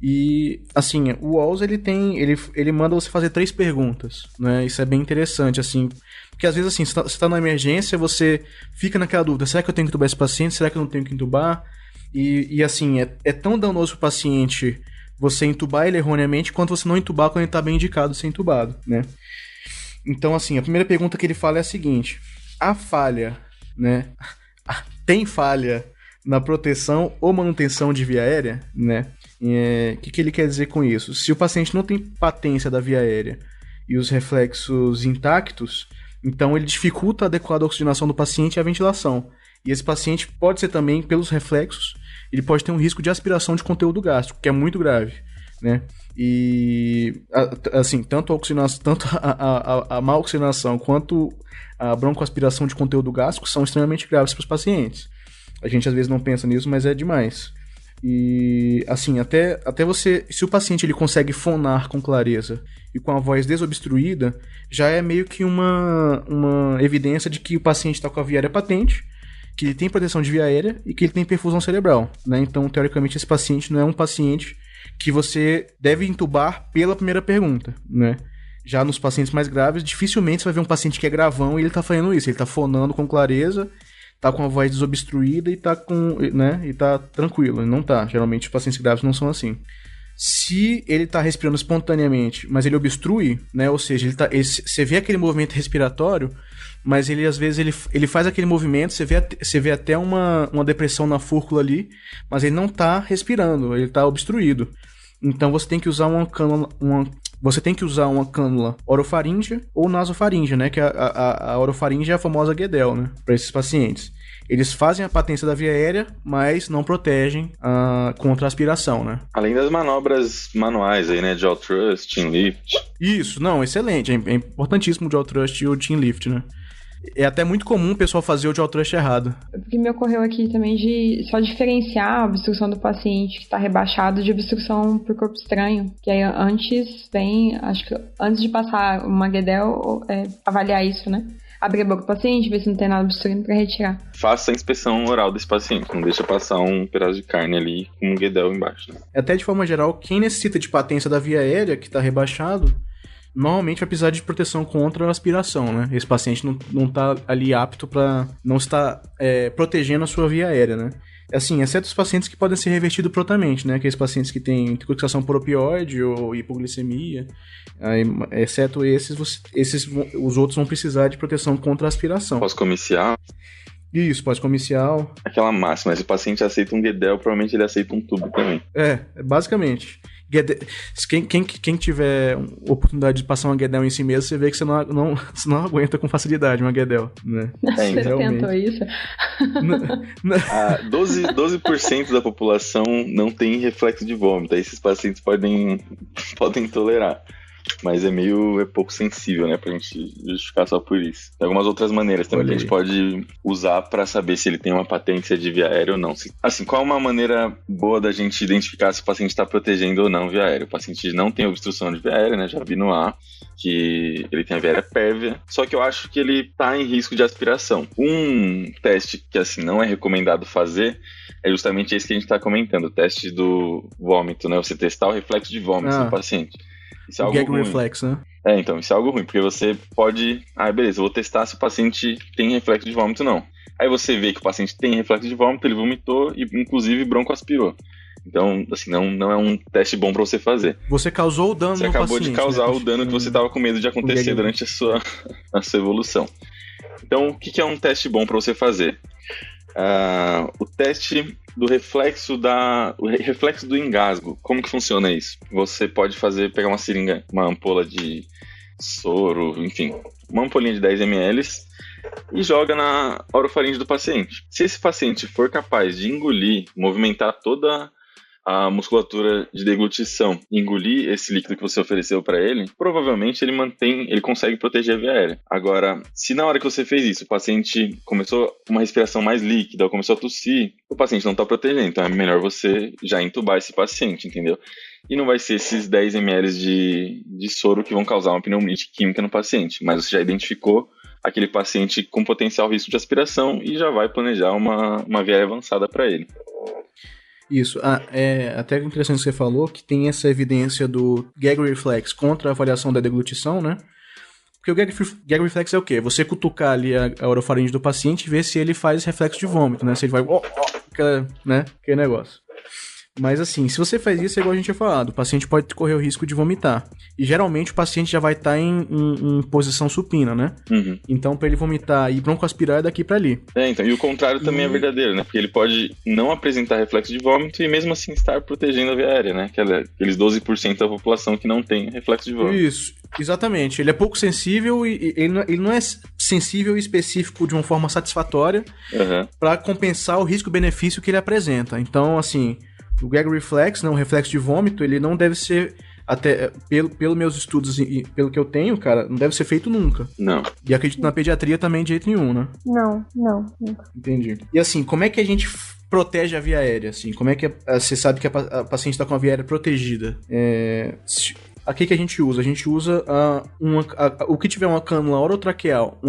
E, assim, o WALS, ele manda você fazer 3 perguntas, né? Isso é bem interessante, assim, porque às vezes, assim, você tá numa emergência, você fica naquela dúvida, será que eu tenho que entubar esse paciente? Será que eu não tenho que entubar? E assim, é tão danoso pro paciente você entubar ele erroneamente, quanto você não entubar quando ele tá bem indicado ser entubado, né? Então, assim, a primeira pergunta que ele fala é a seguinte: a falha, né? Tem falha na proteção ou manutenção de via aérea, né? Que ele quer dizer com isso? Se o paciente não tem patência da via aérea e os reflexos intactos, então ele dificulta a adequada oxigenação do paciente e a ventilação. E esse paciente pode ser também, pelos reflexos, ele pode ter um risco de aspiração de conteúdo gástrico, que é muito grave, né? E, assim, tanto a má oxigenação quanto a broncoaspiração de conteúdo gástrico são extremamente graves para os pacientes. A gente às vezes não pensa nisso, mas é demais. E, assim, até você... Se o paciente ele consegue fonar com clareza e com a voz desobstruída, já é meio que uma evidência de que o paciente está com a via aérea patente, que ele tem proteção de via aérea e que ele tem perfusão cerebral, né? Então, teoricamente, esse paciente não é um paciente que você deve intubar pela primeira pergunta, né? Já nos pacientes mais graves, dificilmente você vai ver um paciente que é gravão e ele está fazendo isso. Ele está fonando com clareza, tá com a voz desobstruída e tá e tá tranquilo. Não tá. Geralmente os pacientes graves não são assim. Se ele tá respirando espontaneamente, mas ele obstrui, né? Ou seja, você vê aquele movimento respiratório, mas ele às vezes ele faz aquele movimento, você vê até uma depressão na fúrcula ali, mas ele não tá respirando, ele tá obstruído. Então você tem que usar uma cânula orofaríngea ou nasofaríngea, né? Que a orofaríngea é a famosa Guedel, né? Para esses pacientes. Eles fazem a patência da via aérea, mas não protegem contra a aspiração, né? Além das manobras manuais aí, né? Jaw thrust, chin lift. Isso, não, excelente. É importantíssimo o jaw thrust e o chin lift, né? É até muito comum o pessoal fazer o jaw thrust errado. O que me ocorreu aqui também de só diferenciar a obstrução do paciente que está rebaixado de obstrução por corpo estranho. Que aí acho que antes de passar uma Guedel, avaliar isso, né? Abrir a boca do paciente, ver se não tem nada obstruindo para retirar. Faça a inspeção oral desse paciente, não deixa passar um pedaço de carne ali com um Guedel embaixo. Né? Até de forma geral, quem necessita de patência da via aérea, que está rebaixado, normalmente vai precisar de proteção contra a aspiração, né? Esse paciente não está ali apto para... não está protegendo a sua via aérea, né? Assim, exceto os pacientes que podem ser revertidos prontamente, né? Aqueles pacientes que têm intoxicação por opioide ou hipoglicemia, exceto esses, os outros vão precisar de proteção contra a aspiração. Pós-comicial? Isso, pós-comicial. Aquela máxima, se o paciente aceita um Guedel, provavelmente ele aceita um tubo também. Basicamente. Quem tiver oportunidade de passar uma Guedel em si mesmo, você vê que você não aguenta com facilidade uma Guedel, né? Você tentou isso? 12% da população não tem reflexo de vômito. Aí esses pacientes podem tolerar. Mas é pouco sensível, né? Pra gente justificar só por isso. Tem algumas outras maneiras também que a gente pode usar pra saber se ele tem uma patência de via aérea ou não. Assim, qual é uma maneira boa da gente identificar se o paciente está protegendo ou não via aérea? O paciente não tem obstrução de via aérea, né? Já vi no A que ele tem a via aérea pérvia. Só que eu acho que ele tá em risco de aspiração. Um teste que, assim, não é recomendado fazer é justamente esse que a gente tá comentando. O teste do vômito, né? Você testar o reflexo de vômito no paciente. Isso é algo ruim. Reflex, né? Então, isso é algo ruim, porque você pode... beleza, eu vou testar se o paciente tem reflexo de vômito ou não. Aí você vê que o paciente tem reflexo de vômito, ele vomitou e, inclusive, broncoaspirou. Então, assim, não é um teste bom pra você fazer. Você causou o dano no paciente. Você acabou de causar o dano que você estava com medo de acontecer durante a sua evolução. Então, o que é um teste bom pra você fazer? O teste do reflexo do engasgo. Como que funciona isso? Você pode pegar uma seringa, uma ampola de soro, enfim, uma ampolinha de 10 ml e joga na orofaringe do paciente. Se esse paciente for capaz de engolir, movimentar toda a musculatura de deglutição, engolir esse líquido que você ofereceu para ele, provavelmente ele consegue proteger a via aérea. Agora, se na hora que você fez isso, o paciente começou uma respiração mais líquida, ou começou a tossir, o paciente não está protegendo, então é melhor você já entubar esse paciente, entendeu? E não vai ser esses 10 ml de soro que vão causar uma pneumonite química no paciente, mas você já identificou aquele paciente com potencial risco de aspiração e já vai planejar uma via aérea avançada para ele. Isso, é até interessante que você falou, que tem essa evidência do gag reflex contra a avaliação da deglutição, né? Porque o gag reflex é o quê? Você cutucar ali a orofaringe do paciente e ver se ele faz reflexo de vômito, né? Se ele vai... aquele negócio. Mas assim, se você faz isso, é igual a gente tinha falado, o paciente pode correr o risco de vomitar. E geralmente o paciente já vai estar em posição supina, né? Uhum. Então, pra ele vomitar e broncoaspirar é daqui pra ali. Então, e o contrário também é verdadeiro, né? Porque ele pode não apresentar reflexo de vômito e mesmo assim estar protegendo a via aérea, né? Aqueles 12% da população que não tem reflexo de vômito. Isso, exatamente. Ele é pouco sensível e ele não é sensível e específico de uma forma satisfatória pra compensar o risco-benefício que ele apresenta. Então, assim, o gag reflex, né, o reflexo de vômito, ele não deve ser, até pelo meus estudos e pelo que eu tenho, cara, não deve ser feito nunca. Não. E acredito na pediatria também de jeito nenhum, né? Não, nunca. Entendi. E assim, como é que a gente protege a via aérea, assim? Como é que você sabe que a paciente está com a via aérea protegida? A que a gente usa? A gente usa o que tiver uma cânula orotraqueal,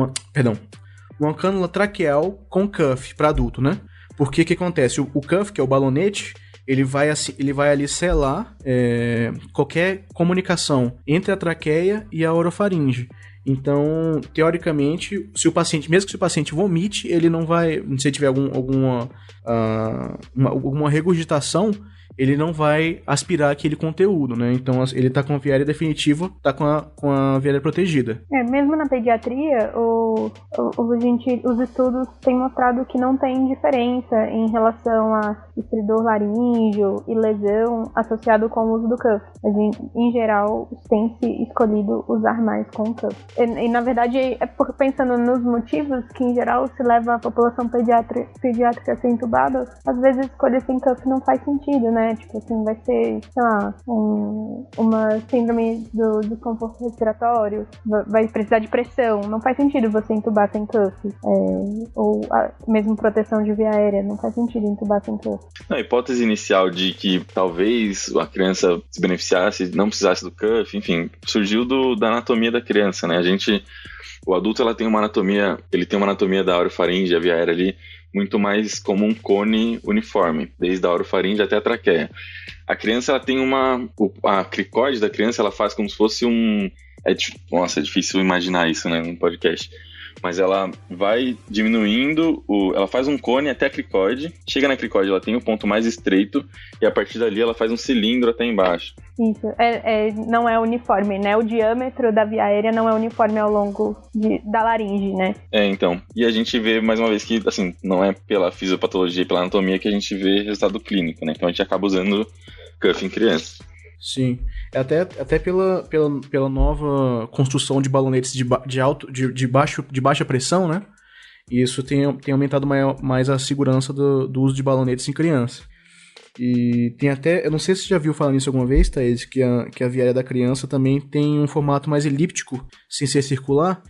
uma cânula traqueal com cuff para adulto, né? Porque o que acontece? O cuff, que é o balonete, ele vai ali selar qualquer comunicação entre a traqueia e a orofaringe. Então, teoricamente, mesmo que o paciente vomite, ele não vai, se tiver alguma regurgitação, ele não vai aspirar aquele conteúdo, né? Então, ele tá com a via aérea definitiva, tá com a via aérea protegida. Mesmo na pediatria, os estudos têm mostrado que não tem diferença em relação a estridor laríngeo e lesão associado com o uso do cuff. A gente, em geral, tem se escolhido usar mais com o cuff. E na verdade, pensando nos motivos que, em geral, se leva a população pediátrica a ser entubada, às vezes escolher sem cuff não faz sentido, né? Tipo assim, vai ser, sei lá, uma síndrome do desconforto respiratório, vai precisar de pressão. Não faz sentido você entubar sem cuff. Ou mesmo proteção de via aérea, não faz sentido entubar sem cuff. A hipótese inicial de que talvez a criança se beneficiasse, não precisasse do cuff, enfim, surgiu da anatomia da criança, né? O adulto, ele tem uma anatomia da orofaringe, a via aérea ali, muito mais como um cone uniforme, desde a orofaringe até a traqueia. A criança, ela tem a cricoide da criança, ela faz como se fosse nossa, é difícil imaginar isso, né, num podcast. Mas ela vai diminuindo, ela faz um cone até a cricoide, chega na cricoide, ela tem o ponto mais estreito, e a partir dali ela faz um cilindro até embaixo. Isso, não é uniforme, né? O diâmetro da via aérea não é uniforme ao longo da laringe, né? Então. E a gente vê, mais uma vez, que, assim, não é pela fisiopatologia e pela anatomia que a gente vê resultado clínico, né? Então a gente acaba usando cuff em criança. Sim, até pela nova construção de balonetes de baixa pressão, né? E isso tem aumentado mais a segurança do uso de balonetes em criança. E tem até, eu não sei se você já viu falar nisso alguma vez, Thaís, que a via aérea da criança também tem um formato mais elíptico, sem ser circular.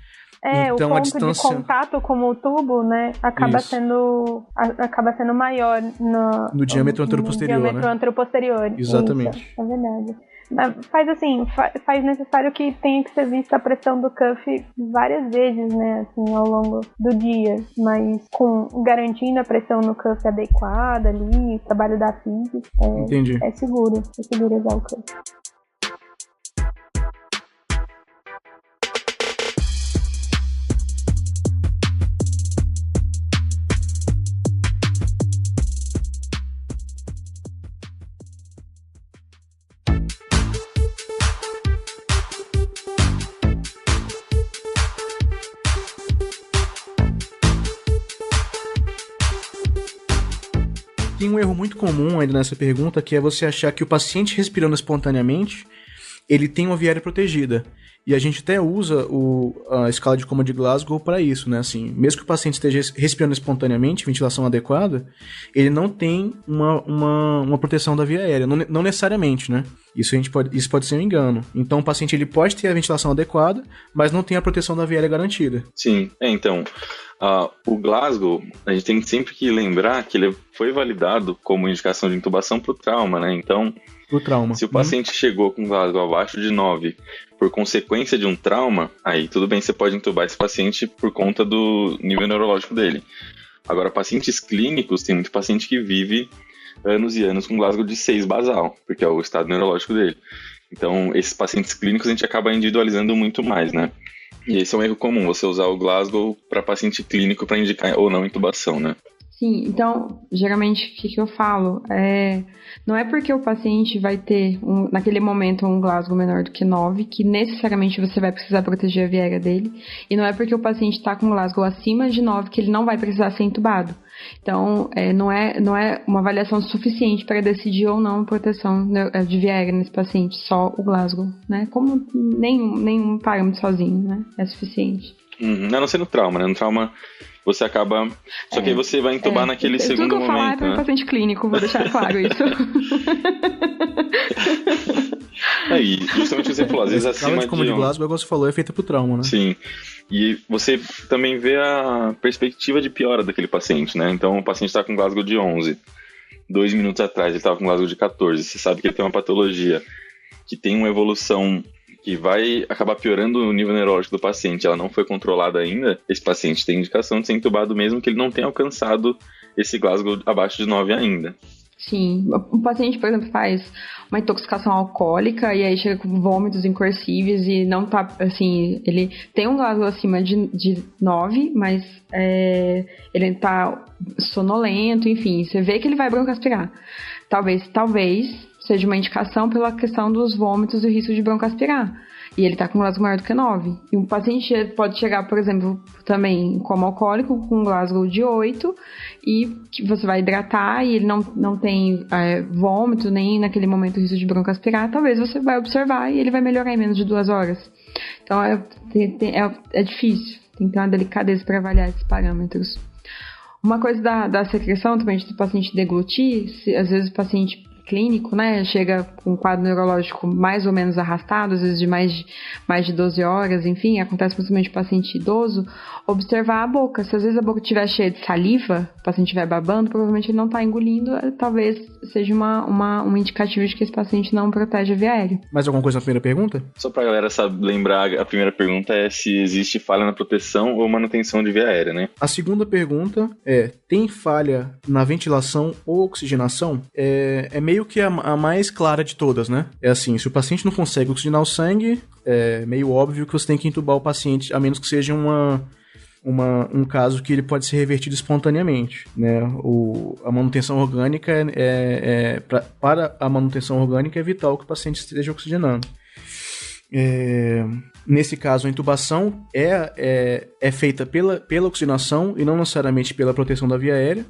Então, o ponto de contato com o tubo, né, acaba sendo maior no diâmetro anteroposterior, no diâmetro anteroposterior. Exatamente. Isso, é verdade. Faz necessário que tenha que ser vista a pressão do cuff várias vezes, né, assim, ao longo do dia, mas garantindo a pressão no cuff adequada ali, o trabalho da FIV, Entendi. É seguro usar o cuff. Tem um erro muito comum ainda nessa pergunta, que é você achar que o paciente respirando espontaneamente, ele tem uma via aérea protegida. E a gente até usa a escala de coma de Glasgow para isso, né? Assim, mesmo que o paciente esteja respirando espontaneamente, ventilação adequada, ele não tem uma proteção da via aérea, não necessariamente, né? Isso pode ser um engano. Então o paciente ele pode ter a ventilação adequada, mas não tem a proteção da via aérea garantida. Sim, então... o Glasgow, a gente tem sempre que lembrar que ele foi validado como indicação de intubação para o trauma, né? Então, se o paciente chegou com Glasgow abaixo de 9 por consequência de um trauma, aí tudo bem, você pode intubar esse paciente por conta do nível neurológico dele. Agora, pacientes clínicos, tem muito paciente que vive anos e anos com Glasgow de 6 basal, porque é o estado neurológico dele. Então, esses pacientes clínicos a gente acaba individualizando muito mais, né? E esse é um erro comum, você usar o Glasgow para paciente clínico para indicar ou não intubação, né? Sim, então, geralmente, o que eu falo? Não é porque o paciente vai ter, naquele momento, um Glasgow menor do que 9, que necessariamente você vai precisar proteger a viária dele. E não é porque o paciente está com Glasgow acima de 9 que ele não vai precisar ser entubado. Então, não é uma avaliação suficiente para decidir ou não proteção de viária nesse paciente, só o Glasgow, né? Como nenhum parâmetro sozinho, né? É suficiente. A não ser no trauma, né? No trauma você acaba... Só que aí você vai entubar naquele segundo momento, tudo que eu falar é para paciente clínico, vou deixar claro isso. E justamente você falou, às vezes acima de... Como de Glasgow, igual você falou, é feita pro trauma, né? Sim. E você também vê a perspectiva de piora daquele paciente, né? Então o paciente está com Glasgow de 11. 2 minutos atrás ele estava com Glasgow de 14. Você sabe que ele tem uma patologia que tem uma evolução que vai acabar piorando o nível neurológico do paciente, ela não foi controlada ainda, esse paciente tem indicação de ser entubado mesmo que ele não tenha alcançado esse Glasgow abaixo de 9 ainda. Sim, o paciente, por exemplo, faz uma intoxicação alcoólica e aí chega com vômitos incoercíveis e não tá, assim, ele tem um Glasgow acima de 9, mas ele tá sonolento, enfim, você vê que ele vai broncoaspirar. Talvez seja uma indicação pela questão dos vômitos e o risco de broncoaspirar. E ele tá com um Glasgow maior do que 9. E um paciente pode chegar, por exemplo, também como alcoólico, com um Glasgow de 8, e que você vai hidratar e ele não tem vômito, nem naquele momento risco de broncoaspirar. Talvez você vai observar e ele vai melhorar em menos de 2 horas. Então é difícil. Tem que ter uma delicadeza para avaliar esses parâmetros. Uma coisa da secreção também do paciente deglutir, às vezes o paciente clínico, né, chega com um quadro neurológico mais ou menos arrastado, às vezes de mais de 12 horas, enfim, acontece principalmente no paciente idoso, observar a boca. Se às vezes a boca estiver cheia de saliva, o paciente estiver babando, provavelmente ele não está engolindo, talvez seja um indicativo de que esse paciente não protege a via aérea. Mais alguma coisa na primeira pergunta? Só pra galera lembrar, a primeira pergunta é se existe falha na proteção ou manutenção de via aérea, né? A segunda pergunta tem falha na ventilação ou oxigenação? É meio que a mais clara de todas, né? É assim, se o paciente não consegue oxigenar o sangue, é meio óbvio que você tem que entubar o paciente, a menos que seja um caso que ele pode ser revertido espontaneamente, né? A manutenção orgânica para a manutenção orgânica é vital que o paciente esteja oxigenando. Nesse caso, a intubação é feita pela oxigenação e não necessariamente pela proteção da via aérea.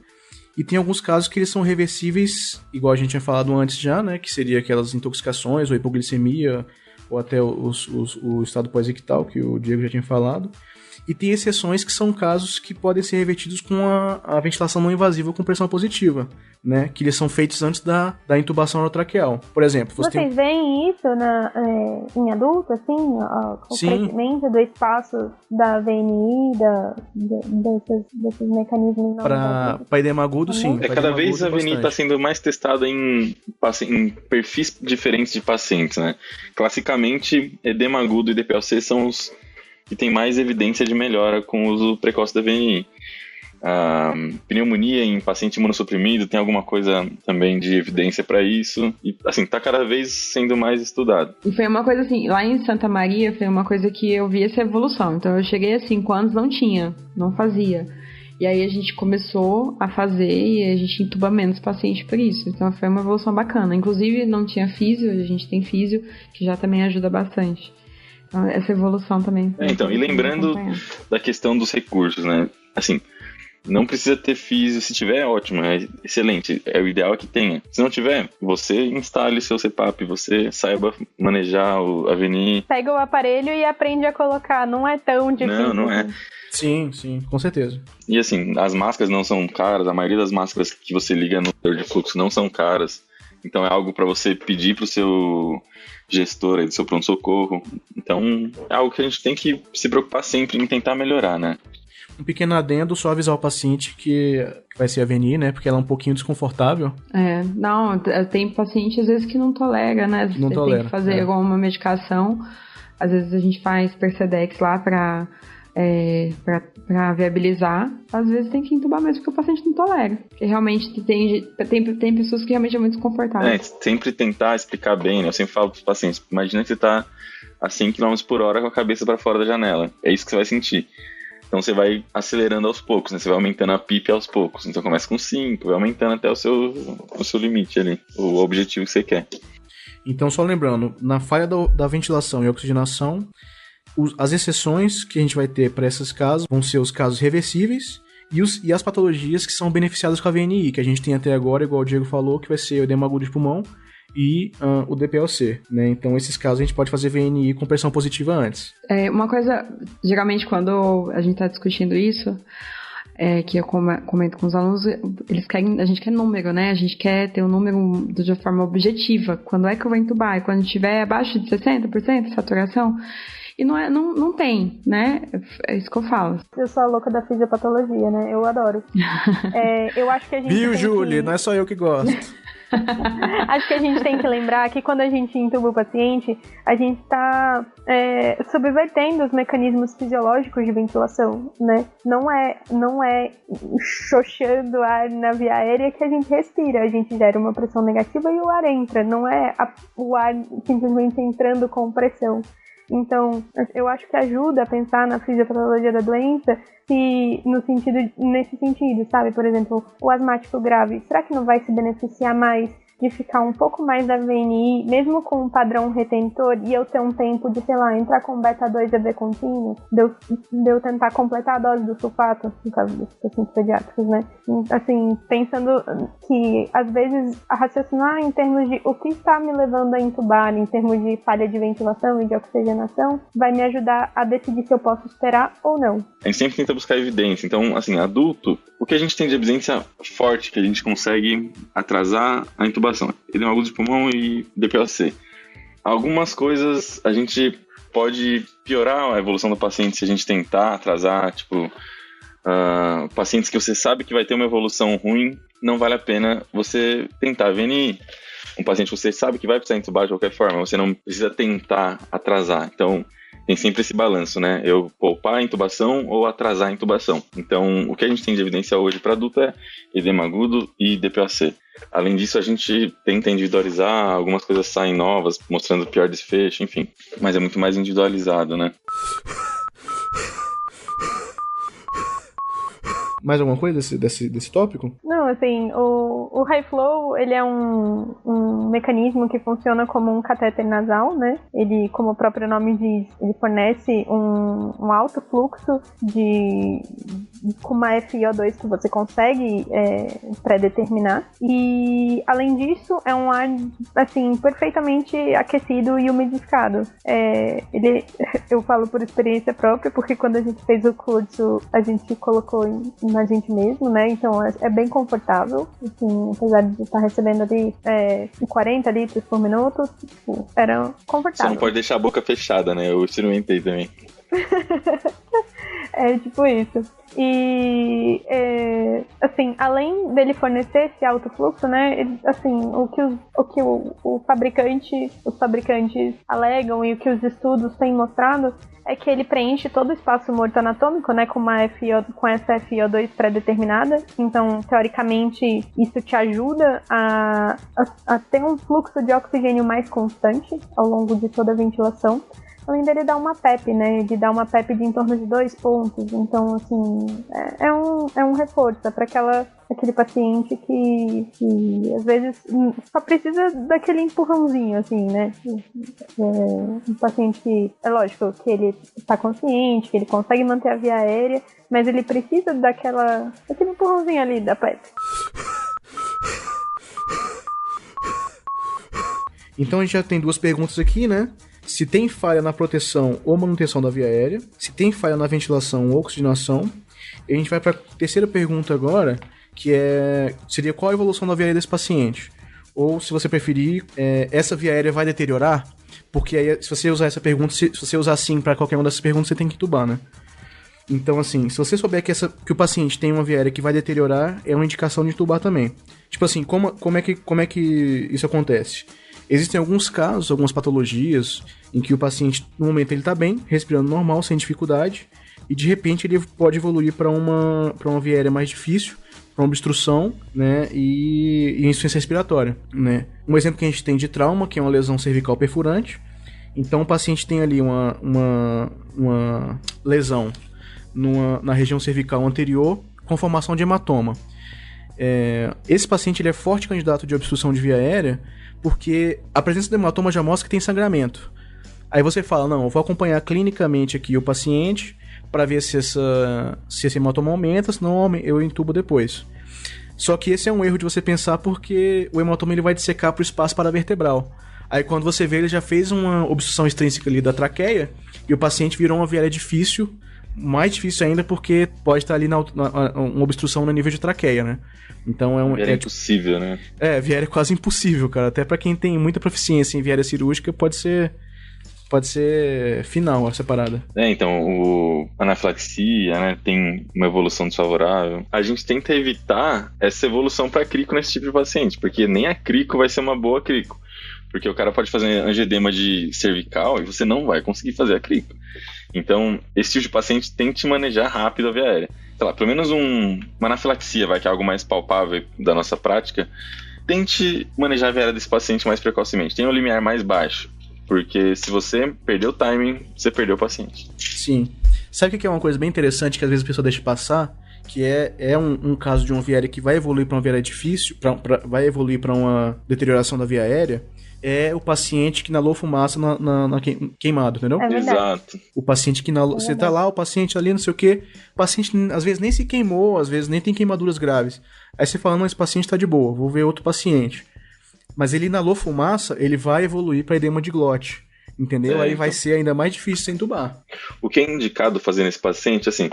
E tem alguns casos que eles são reversíveis, igual a gente tinha falado antes já, né? Que seria aquelas intoxicações ou hipoglicemia, ou até o estado pós-ictal, que o Diego já tinha falado. E tem exceções que são casos que podem ser revertidos com a ventilação não invasiva com pressão positiva, né? Que eles são feitos antes da intubação orotraqueal. Por exemplo, vocês veem isso em adulto, assim? O crescimento do espaço da VNI, desses mecanismos não invasivos? Para edema agudo, sim. Cada vez a VNI está sendo mais testada em perfis diferentes de pacientes, né? Classicamente, edema agudo e DPLC são os que tem mais evidência de melhora com o uso precoce da VNI. Pneumonia em paciente imunossuprimido tem alguma coisa também de evidência para isso. E, assim, tá cada vez sendo mais estudado. E foi uma coisa assim, lá em Santa Maria foi uma coisa que eu vi essa evolução. Então eu cheguei a 5 anos, não fazia. E aí a gente começou a fazer e a gente entuba menos paciente por isso. Então foi uma evolução bacana. Inclusive não tinha físio, a gente tem físio, que já também ajuda bastante. Essa evolução também. E lembrando da questão dos recursos, né? Assim, não precisa ter físio, se tiver é ótimo, é excelente, o ideal é que tenha. Se não tiver, você instale seu CPAP, você saiba manejar a VNI. Pega o aparelho e aprende a colocar, não é tão difícil. Não é. Sim, com certeza. E assim, as máscaras não são caras, a maioria das máscaras que você liga no monitor de fluxo não são caras. Então é algo para você pedir pro seu gestor aí do seu pronto-socorro. Então é algo que a gente tem que se preocupar sempre em tentar melhorar, né? Um pequeno adendo, só avisar o paciente que vai ser a VNI, né? Porque ela é um pouquinho desconfortável. Tem paciente às vezes que não tolera, né? Você tem que fazer alguma medicação. Às vezes a gente faz Percedex lá pra viabilizar, às vezes tem que entubar mesmo porque o paciente não tolera. Porque realmente tem pessoas que realmente é muito desconfortáveis. Sempre tentar explicar bem, né? Eu sempre falo para os pacientes, imagina que você tá a 100 km por hora com a cabeça para fora da janela. É isso que você vai sentir. Então você vai acelerando aos poucos, né? Você vai aumentando a PIP aos poucos. Então começa com 5, vai aumentando até o seu limite ali, o objetivo que você quer. Então, só lembrando, na falha da ventilação e oxigenação, as exceções que a gente vai ter para esses casos vão ser os casos reversíveis e as patologias que são beneficiadas com a VNI, que a gente tem até agora, igual o Diego falou, que vai ser o edema agudo de pulmão e o DPLC, né? Então, esses casos a gente pode fazer VNI com pressão positiva antes. Uma coisa, geralmente quando a gente está discutindo isso, que eu comento com os alunos, a gente quer número, né? A gente quer ter um número de forma objetiva. Quando é que eu vou entubar? Quando estiver abaixo de 60% de saturação? E não tem, né? É isso que eu falo. Eu sou a louca da fisiopatologia, né? Eu adoro. Eu acho que a gente Viu, Julie? Não é só eu que gosto. Acho que a gente tem que lembrar que quando a gente intuba o paciente, a gente está subvertendo os mecanismos fisiológicos de ventilação, né? Não é xoxando o ar na via aérea que a gente respira, a gente gera uma pressão negativa e o ar entra, não é o ar simplesmente entrando com pressão. Então, eu acho que ajuda a pensar na fisiopatologia da doença nesse sentido, sabe? Por exemplo, o asmático grave, será que não vai se beneficiar mais de ficar um pouco mais da VNI, mesmo com um padrão retentor, e eu ter um tempo de, sei lá, entrar com beta-2 EV contínuo, de eu tentar completar a dose do sulfato, no caso dos pacientes pediátricos, né? Assim, pensando que, às vezes, raciocinar em termos de o que está me levando a intubar, em termos de falha de ventilação e de oxigenação, vai me ajudar a decidir se eu posso esperar ou não. A gente sempre tenta buscar evidência. Então, assim, adulto, o que a gente tem de evidência forte que a gente consegue atrasar a intubação? Edema agudo de pulmão e DPLC. Algumas coisas a gente pode piorar a evolução do paciente se a gente tentar atrasar, pacientes que você sabe que vai ter uma evolução ruim, não vale a pena você tentar VNI. Um paciente que você sabe que vai precisar intubar de qualquer forma, você não precisa tentar atrasar. Então, tem sempre esse balanço, né? Eu poupar a intubação ou atrasar a intubação. Então, o que a gente tem de evidência hoje para adulto é edema agudo e DPLC. Além disso, a gente tenta individualizar, algumas coisas saem novas, mostrando o pior desfecho, enfim. Mas é muito mais individualizado, né? Mais alguma coisa desse tópico? Não, assim, o High Flow, ele é um mecanismo que funciona como um catéter nasal, né? Ele, como o próprio nome diz, ele fornece um alto fluxo com uma FiO2 que você consegue pré-determinar. E, além disso, é um ar, assim, perfeitamente aquecido e umidificado. Eu falo por experiência própria, porque quando a gente fez o curso, a gente colocou na gente mesmo, né? Então é bem confortável, assim, apesar de estar recebendo ali 40 litros por minuto, era confortável. Você não pode deixar a boca fechada, né? Eu experimentei também. É tipo isso. E, assim, além dele fornecer esse alto fluxo, né, assim, o que os fabricantes alegam e o que os estudos têm mostrado é que ele preenche todo o espaço morto anatômico, né, com essa FiO2 pré-determinada. Então, teoricamente, isso te ajuda a ter um fluxo de oxigênio mais constante ao longo de toda a ventilação. Além dele dar uma PEP, né? Ele dá uma PEP de em torno de 2 pontos. Então, assim, é um reforço. É para aquele paciente que às vezes só precisa daquele empurrãozinho, assim, né? Um paciente que, é lógico, que ele está consciente, que ele consegue manter a via aérea, mas ele precisa daquele empurrãozinho ali da PEP. Então a gente já tem duas perguntas aqui, né? Se tem falha na proteção ou manutenção da via aérea, se tem falha na ventilação ou oxigenação. E a gente vai para a terceira pergunta agora, que seria qual a evolução da via aérea desse paciente? Ou, se você preferir, essa via aérea vai deteriorar? Porque aí, se você usar essa pergunta, se você usar sim para qualquer uma dessas perguntas, você tem que intubar, né? Então, assim, se você souber que o paciente tem uma via aérea que vai deteriorar, é uma indicação de intubar também. Tipo assim, como é que isso acontece? Existem alguns casos, algumas patologias, em que o paciente, no momento, ele está bem, respirando normal, sem dificuldade, e de repente ele pode evoluir para uma via aérea mais difícil, para uma obstrução, né, e insuficiência respiratória, né. Um exemplo que a gente tem de trauma, que é uma lesão cervical perfurante. Então o paciente tem ali uma lesão na região cervical anterior com formação de hematoma. Esse paciente ele é forte candidato de obstrução de via aérea porque a presença do hematoma já mostra que tem sangramento. Aí você fala, não, eu vou acompanhar clinicamente aqui o paciente para ver se esse hematoma aumenta, senão eu entubo depois. Só que esse é um erro de você pensar porque o hematoma ele vai dissecar para o espaço paravertebral. Aí quando você vê, ele já fez uma obstrução extrínseca ali da traqueia e o paciente virou uma via aérea difícil, mais difícil ainda porque pode estar ali uma obstrução no nível de traqueia, né? Então via aérea impossível, né? Via aérea quase impossível, cara. Até para quem tem muita proficiência em via aérea cirúrgica pode ser final essa parada. Então, a anafilaxia, né, tem uma evolução desfavorável. A gente tenta evitar essa evolução para crico nesse tipo de paciente, porque nem a crico vai ser uma boa crico. Porque o cara pode fazer angedema de cervical e você não vai conseguir fazer a crico. Então, esse tipo de paciente tente manejar rápido a via aérea. Sei lá, pelo menos uma anafilaxia, que é algo mais palpável da nossa prática, tente manejar a via aérea desse paciente mais precocemente. Tenha um limiar mais baixo. Porque se você perdeu o timing, você perdeu o paciente. Sim. Sabe o que é uma coisa bem interessante que às vezes a pessoa deixa passar? Que é um caso de uma via aérea que vai evoluir para uma via aérea difícil, vai evoluir para uma deterioração da via aérea, é o paciente que inalou fumaça na queimado, entendeu? Exato. O paciente que inalou... Você tá lá, o paciente ali, não sei o quê, o paciente às vezes nem se queimou, às vezes nem tem queimaduras graves. Aí você fala, não, esse paciente tá de boa, vou ver outro paciente. Mas ele inalou fumaça, ele vai evoluir para edema de glote, entendeu? Aí vai ser ainda mais difícil sem entubar. O que é indicado fazer nesse paciente, assim,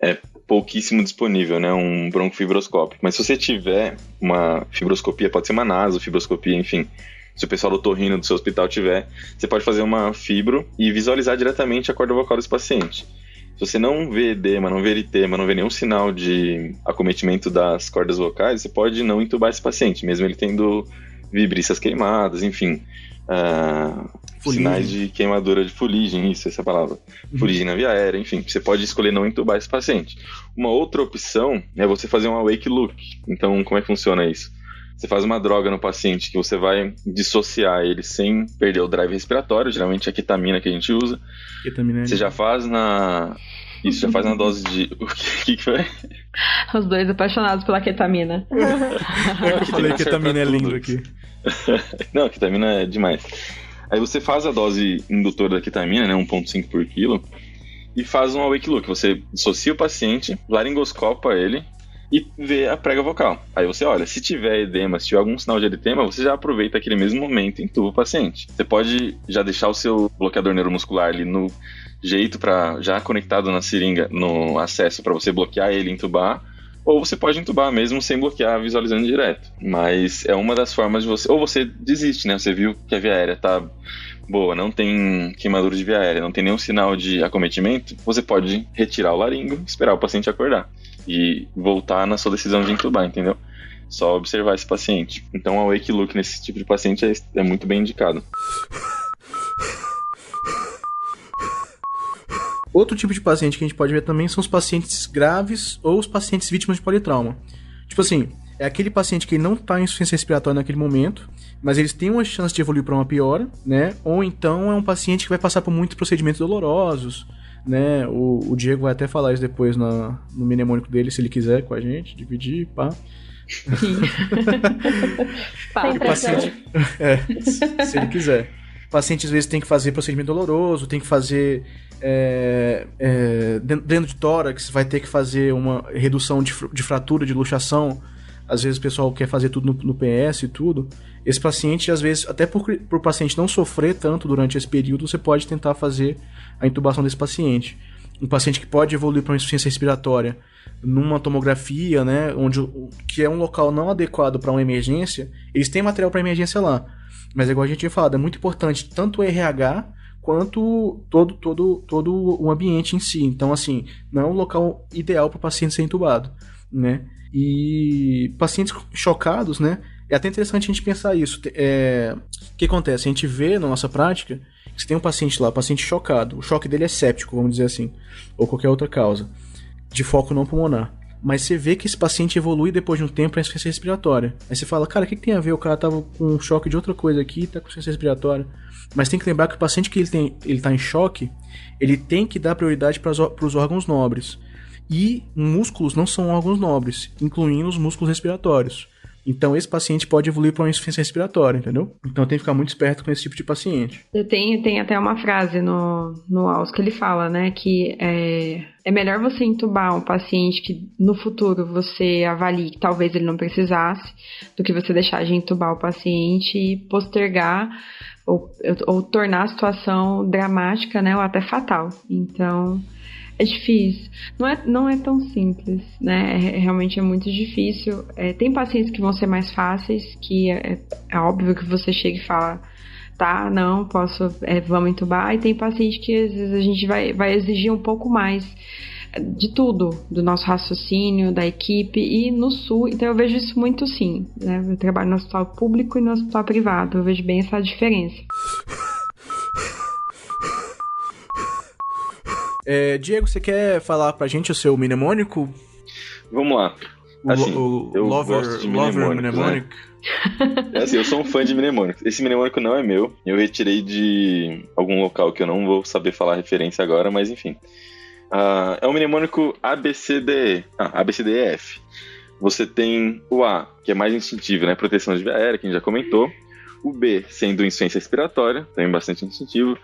é pouquíssimo disponível, né? Um broncofibroscópio. Mas se você tiver uma fibroscopia, pode ser uma nasofibroscopia, enfim. Se o pessoal do otorrino do seu hospital tiver, você pode fazer uma fibro e visualizar diretamente a corda vocal desse paciente. Se você não vê edema, não vê eritema, não vê nenhum sinal de acometimento das cordas vocais, você pode não entubar esse paciente, mesmo ele tendo vibrícias queimadas, enfim, sinais de queimadura de fuligem, essa é a palavra, fuligem na via aérea, enfim, você pode escolher não entubar esse paciente. Uma outra opção é você fazer um awake look. Então, como é que funciona isso? Você faz uma droga no paciente que você vai dissociar ele sem perder o drive respiratório, geralmente é a ketamina que a gente usa. Ketamina você já faz Isso, já faz na dose de... O que foi? Os dois apaixonados pela ketamina. Eu falei que ketamina é lindo aqui. Não, ketamina é demais. Aí você faz a dose indutora da ketamina, né, 1,5 por quilo, e faz um awake look. Você dissocia o paciente, laringoscopa ele e vê a prega vocal. Aí você olha, se tiver edema, se tiver algum sinal de eritema, você já aproveita aquele mesmo momento e entuba o paciente. Você pode já deixar o seu bloqueador neuromuscular ali no jeito já conectado na seringa, no acesso para você bloquear ele e entubar, ou você pode entubar mesmo sem bloquear, visualizando direto. Mas é uma das formas de você... Ou você desiste, né? Você viu que a via aérea tá boa, não tem queimadura de via aérea, não tem nenhum sinal de acometimento, você pode retirar o laringo, esperar o paciente acordar e voltar na sua decisão de entubar, entendeu? Só observar esse paciente. Então, a awake look nesse tipo de paciente é muito bem indicado. Outro tipo de paciente que a gente pode ver também são os pacientes graves ou os pacientes vítimas de politrauma. Tipo assim, é aquele paciente que não está em insuficiência respiratória naquele momento, mas eles têm uma chance de evoluir para uma piora, né? Ou então é um paciente que vai passar por muitos procedimentos dolorosos, né? O Diego vai até falar isso depois no mnemônico dele, se ele quiser, com a gente, dividir, pá. Paciente, se ele quiser. O paciente às vezes tem que fazer procedimento doloroso, tem que fazer dentro de tórax, vai ter que fazer uma redução de fratura, de luxação. Às vezes o pessoal quer fazer tudo no PS e tudo. Esse paciente, às vezes, até por o paciente não sofrer tanto durante esse período, você pode tentar fazer a intubação desse paciente. Um paciente que pode evoluir para uma insuficiência respiratória numa tomografia, né, que é um local não adequado para uma emergência, eles têm material para emergência lá. Mas, igual a gente tinha falado, é muito importante tanto o RH quanto todo o ambiente em si. Então, assim, não é um local ideal para o paciente ser intubado, né? E pacientes chocados, né? É até interessante a gente pensar isso. O que acontece? A gente vê na nossa prática que você tem um paciente lá, paciente chocado. O choque dele é séptico, vamos dizer assim, ou qualquer outra causa, de foco não pulmonar. mas você vê que esse paciente evolui depois de um tempo pra insuficiência respiratória. Aí você fala, cara, o que tem a ver? O cara tava com um choque de outra coisa aqui e tá com insuficiência respiratória. Mas tem que lembrar que o paciente que ele tá em choque, ele tem que dar prioridade pros órgãos nobres. E músculos não são órgãos nobres, incluindo os músculos respiratórios. Então esse paciente pode evoluir para uma insuficiência respiratória, entendeu? Então tem que ficar muito esperto com esse tipo de paciente. Tem até uma frase no AUS que ele fala, né, que é melhor você intubar um paciente que no futuro você avalie que talvez ele não precisasse, do que você deixar de intubar o paciente e postergar ou tornar a situação dramática, né, ou até fatal. Então é difícil. Não é tão simples, né? Realmente é muito difícil. Tem pacientes que vão ser mais fáceis, que é óbvio que você chega e fala, tá, não, posso, vamos entubar. E tem paciente que às vezes a gente vai exigir um pouco mais de tudo, do nosso raciocínio, da equipe e no Sul. Então eu vejo isso muito sim, né? Eu trabalho no hospital público e no hospital privado. Eu vejo bem essa diferença. Diego, você quer falar pra gente o seu mnemônico? Vamos lá. Assim, eu Lover gosto de mnemônicos, né? Assim, eu sou um fã de mnemônicos. Esse mnemônico não é meu. Eu retirei de algum local que eu não vou saber falar a referência agora, mas enfim. É um mnemônico ABCDEF. Você tem o A, que é mais instintivo, né? Proteção de via aérea, que a gente já comentou. O B, sendo insuficiência respiratória, também bastante instintivo.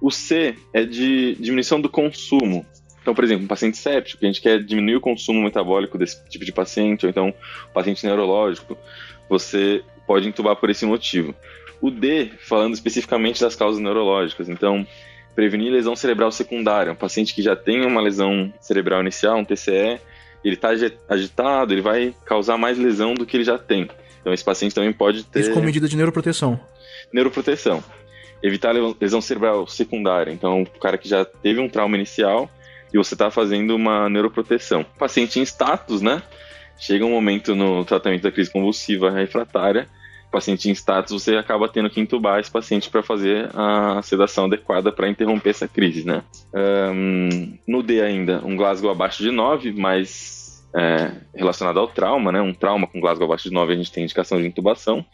O C é de diminuição do consumo. Então, por exemplo, um paciente séptico, a gente quer diminuir o consumo metabólico desse tipo de paciente, ou então um paciente neurológico, você pode intubar por esse motivo. O D, falando especificamente das causas neurológicas, então, prevenir lesão cerebral secundária. Um paciente que já tem uma lesão cerebral inicial, um TCE, ele está agitado, ele vai causar mais lesão do que ele já tem. Então, esse paciente também pode ter... Isso com medida de neuroproteção. Neuroproteção. Evitar lesão cerebral secundária. Então, o cara que já teve um trauma inicial e você está fazendo uma neuroproteção. Paciente em status, né? Chega um momento no tratamento da crise convulsiva refratária, paciente em status, você acaba tendo que intubar esse paciente para fazer a sedação adequada para interromper essa crise, né? No D ainda, um Glasgow abaixo de 9, mas relacionado ao trauma, né? Um trauma com Glasgow abaixo de 9, a gente tem indicação de intubação.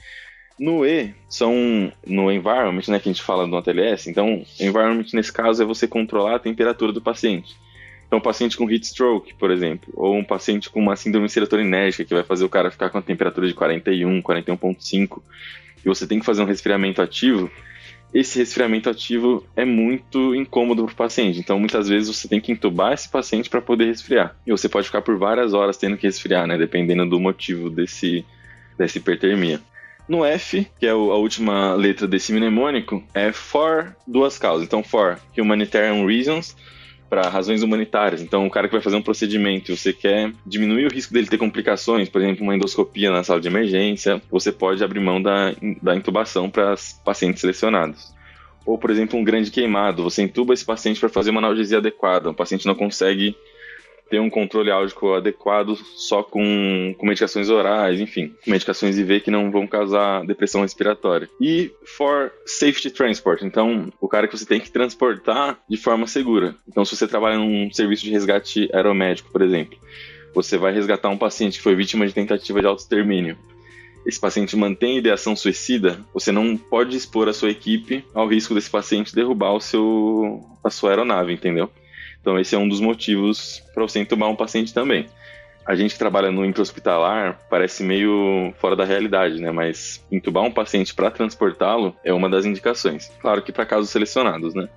No E, no environment, né, que a gente fala no ATLS, então, environment nesse caso é você controlar a temperatura do paciente. Então, um paciente com heat stroke, por exemplo, ou um paciente com uma síndrome serotoninérgica, que vai fazer o cara ficar com a temperatura de 41, 41,5, e você tem que fazer um resfriamento ativo, esse resfriamento ativo é muito incômodo para o paciente. Então, muitas vezes, você tem que intubar esse paciente para poder resfriar. E você pode ficar por várias horas tendo que resfriar, né, dependendo do motivo dessa hipertermia. No F, que é a última letra desse mnemônico, é for duas causas. Então, for humanitarian reasons, para razões humanitárias. Então, o cara que vai fazer um procedimento, você quer diminuir o risco dele ter complicações, por exemplo, uma endoscopia na sala de emergência, você pode abrir mão da intubação para pacientes selecionados. Ou, por exemplo, um grande queimado, você intuba esse paciente para fazer uma analgesia adequada. O paciente não consegue ter um controle álgico adequado só com medicações orais, enfim, medicações IV que não vão causar depressão respiratória. E for safety transport, então o cara que você tem que transportar de forma segura. Então, se você trabalha num serviço de resgate aeromédico, por exemplo, você vai resgatar um paciente que foi vítima de tentativa de autoextermínio. Esse paciente mantém ideação suicida, você não pode expor a sua equipe ao risco desse paciente derrubar a sua aeronave, entendeu? Então esse é um dos motivos para você intubar um paciente também. A gente que trabalha no intra-hospitalar parece meio fora da realidade, né? Mas intubar um paciente para transportá-lo é uma das indicações. Claro que para casos selecionados, né?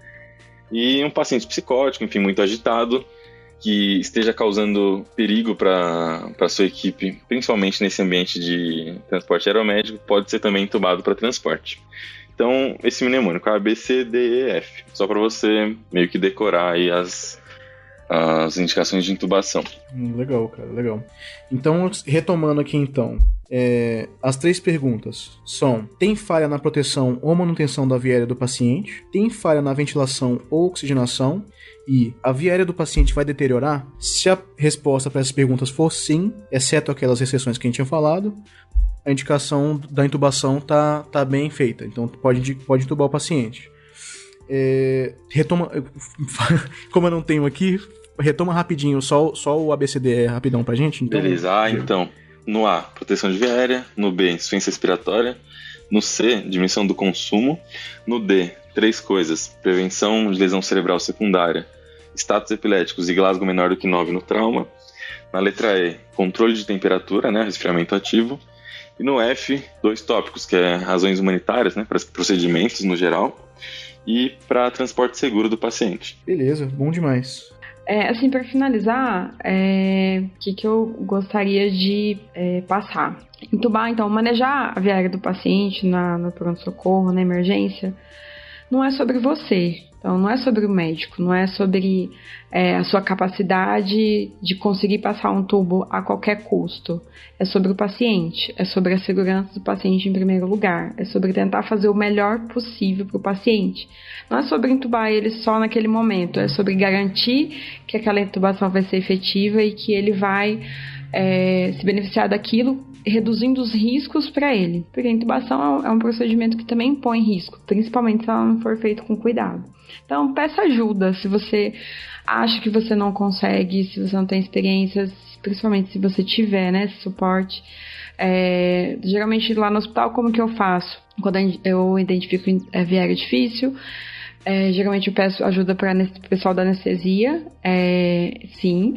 E um paciente psicótico, enfim, muito agitado, que esteja causando perigo para a sua equipe, principalmente nesse ambiente de transporte aeromédico, pode ser também intubado para transporte. Então, esse mnemônico, A, B, C, D, E, F. Só para você meio que decorar aí as indicações de intubação. Legal, cara, legal. Então, retomando aqui então, as 3 perguntas são: tem falha na proteção ou manutenção da via aérea do paciente? Tem falha na ventilação ou oxigenação? E a via aérea do paciente vai deteriorar? Se a resposta para essas perguntas for sim, exceto aquelas exceções que a gente tinha falado, a indicação da intubação tá bem feita. Então pode intubar o paciente. Como eu não tenho aqui, retoma rapidinho, só o ABCD rapidão pra gente. Então, beleza, então, no A, proteção de via aérea, no B, insuficiência respiratória, no C, diminuição do consumo, no D, 3 coisas, prevenção de lesão cerebral secundária, status epiléticos e Glasgow menor do que 9 no trauma, na letra E, controle de temperatura, né, resfriamento ativo, e no F, 2 tópicos, que é razões humanitárias, né, para procedimentos no geral, e para transporte seguro do paciente. Beleza, bom demais. Assim, para finalizar, o que eu gostaria de passar? Entubar, então, manejar a via aérea do paciente no pronto-socorro, na emergência, não é sobre você. Então, não é sobre o médico, não é sobre a sua capacidade de conseguir passar um tubo a qualquer custo. É sobre o paciente, é sobre a segurança do paciente em primeiro lugar, é sobre tentar fazer o melhor possível para o paciente. Não é sobre entubar ele só naquele momento, é sobre garantir que aquela intubação vai ser efetiva e que ele vai se beneficiar daquilo, reduzindo os riscos para ele. Porque a intubação é um procedimento que também impõe risco, principalmente se ela não for feita com cuidado. Então, peça ajuda se você acha que você não consegue, se você não tem experiência, principalmente se você tiver, né, esse suporte. Geralmente lá no hospital, como que eu faço? Quando eu identifico via aérea difícil, geralmente eu peço ajuda para o pessoal da anestesia, sim,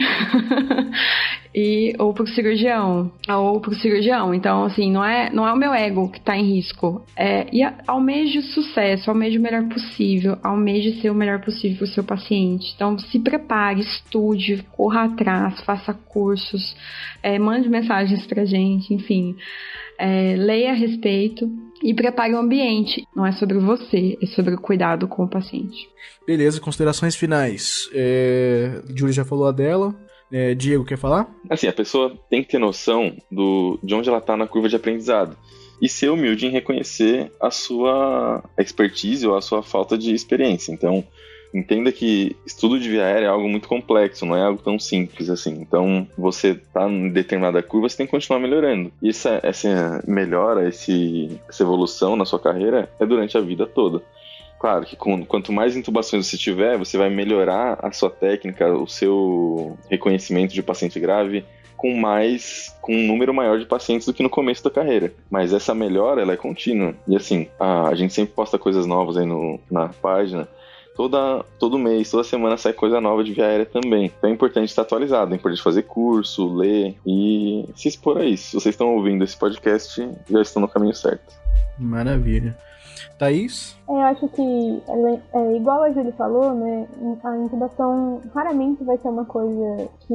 ou pro cirurgião. Então, assim, não é o meu ego que tá em risco. E almeje o sucesso, almeje o melhor possível, almeje ser o melhor possível pro seu paciente. Então, se prepare, estude, corra atrás, faça cursos, mande mensagens pra gente, enfim. Leia a respeito e prepare o ambiente. Não é sobre você, é sobre o cuidado com o paciente. Beleza, considerações finais. Júlia já falou a dela. Diego, quer falar? Assim, a pessoa tem que ter noção de onde ela está na curva de aprendizado e ser humilde em reconhecer a sua expertise ou a sua falta de experiência. Então, entenda que estudo de via aérea é algo muito complexo, não é algo tão simples assim. Então, você está em determinada curva, você tem que continuar melhorando. E essa melhora, essa evolução na sua carreira é durante a vida toda. Claro que quanto mais intubações você tiver, você vai melhorar a sua técnica, o seu reconhecimento de paciente grave com um número maior de pacientes do que no começo da carreira. Mas essa melhora, ela é contínua. E assim, a gente sempre posta coisas novas aí na página. Todo mês, toda semana sai coisa nova de via aérea também. Então é importante estar atualizado, é importante fazer curso, ler e se expor a isso. Se vocês estão ouvindo esse podcast, já estão no caminho certo. Maravilha. Thaís? Eu acho que, igual a Júlia falou, né, a intubação raramente vai ser uma coisa que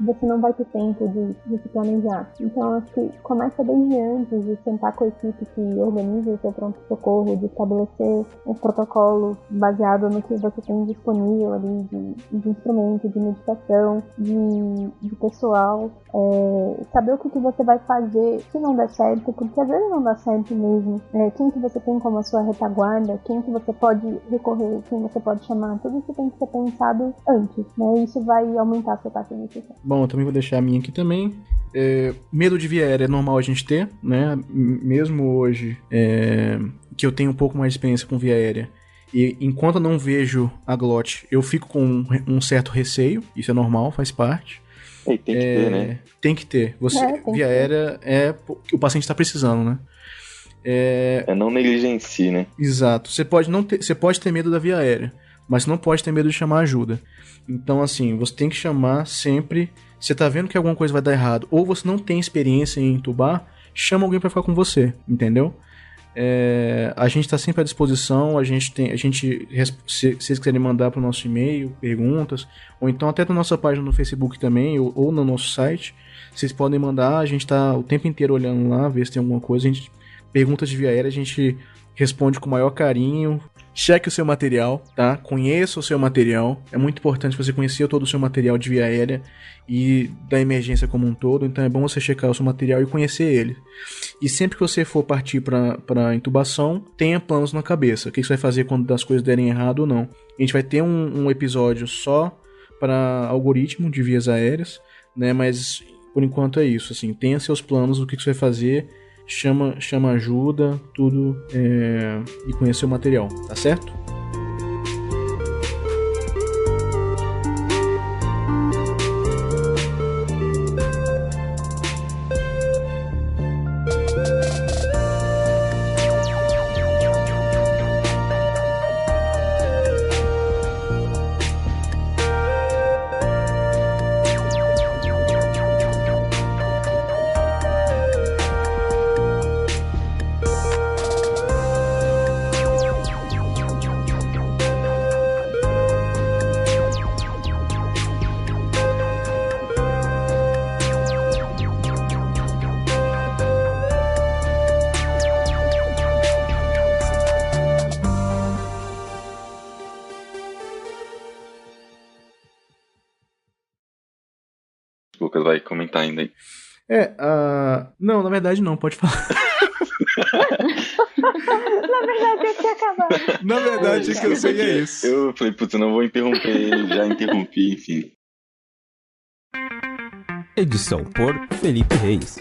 você não vai ter tempo de se planejar. Então, acho que começa desde antes de sentar com a equipe que organiza o seu pronto-socorro, de estabelecer um protocolo baseado no que você tem disponível ali de instrumento, de medicação, de pessoal. Saber o que você vai fazer se não der certo, porque às vezes não dá certo mesmo. Quem que você tem como a sua retaguarda, quem que você pode recorrer, quem você pode chamar, tudo isso tem que ser pensado antes, né? Isso vai aumentar a sua taxa de sucesso. Bom, eu também vou deixar a minha aqui também. Medo de via aérea é normal a gente ter, né? Mesmo hoje, que eu tenho um pouco mais de experiência com via aérea, e enquanto eu não vejo a glote, eu fico com um certo receio, isso é normal, faz parte. Tem que ter, né? Tem que ter. Via aérea é o que o paciente está precisando, né? Não negligencie, né? Exato. Você pode ter medo da via aérea, mas não pode ter medo de chamar ajuda. Então, assim, você tem que chamar sempre. Você tá vendo que alguma coisa vai dar errado, ou você não tem experiência em intubar, chama alguém para ficar com você, entendeu? A gente tá sempre à disposição. Se vocês quiserem mandar pro nosso e-mail perguntas, ou então até na nossa página no Facebook também, ou no nosso site, vocês podem mandar. A gente tá o tempo inteiro olhando lá, ver se tem alguma coisa. Perguntas de via aérea a gente responde com o maior carinho. Cheque o seu material, tá? Conheça o seu material. É muito importante você conhecer todo o seu material de via aérea e da emergência como um todo. Então é bom você checar o seu material e conhecer ele. E sempre que você for partir para intubação, tenha planos na cabeça. O que você vai fazer quando as coisas derem errado ou não. A gente vai ter um episódio só para algoritmo de vias aéreas, né? Mas por enquanto é isso. Assim, tenha seus planos, o que você vai fazer. Chama ajuda, tudo, e conhecer o material, tá certo? Lucas vai comentar ainda aí. Não, na verdade não, pode falar. Na verdade, eu tinha acabado. Na verdade, o que eu sei é isso. Eu falei, putz, eu não vou interromper ele, já interrompi, enfim. Edição por Felipe Reis.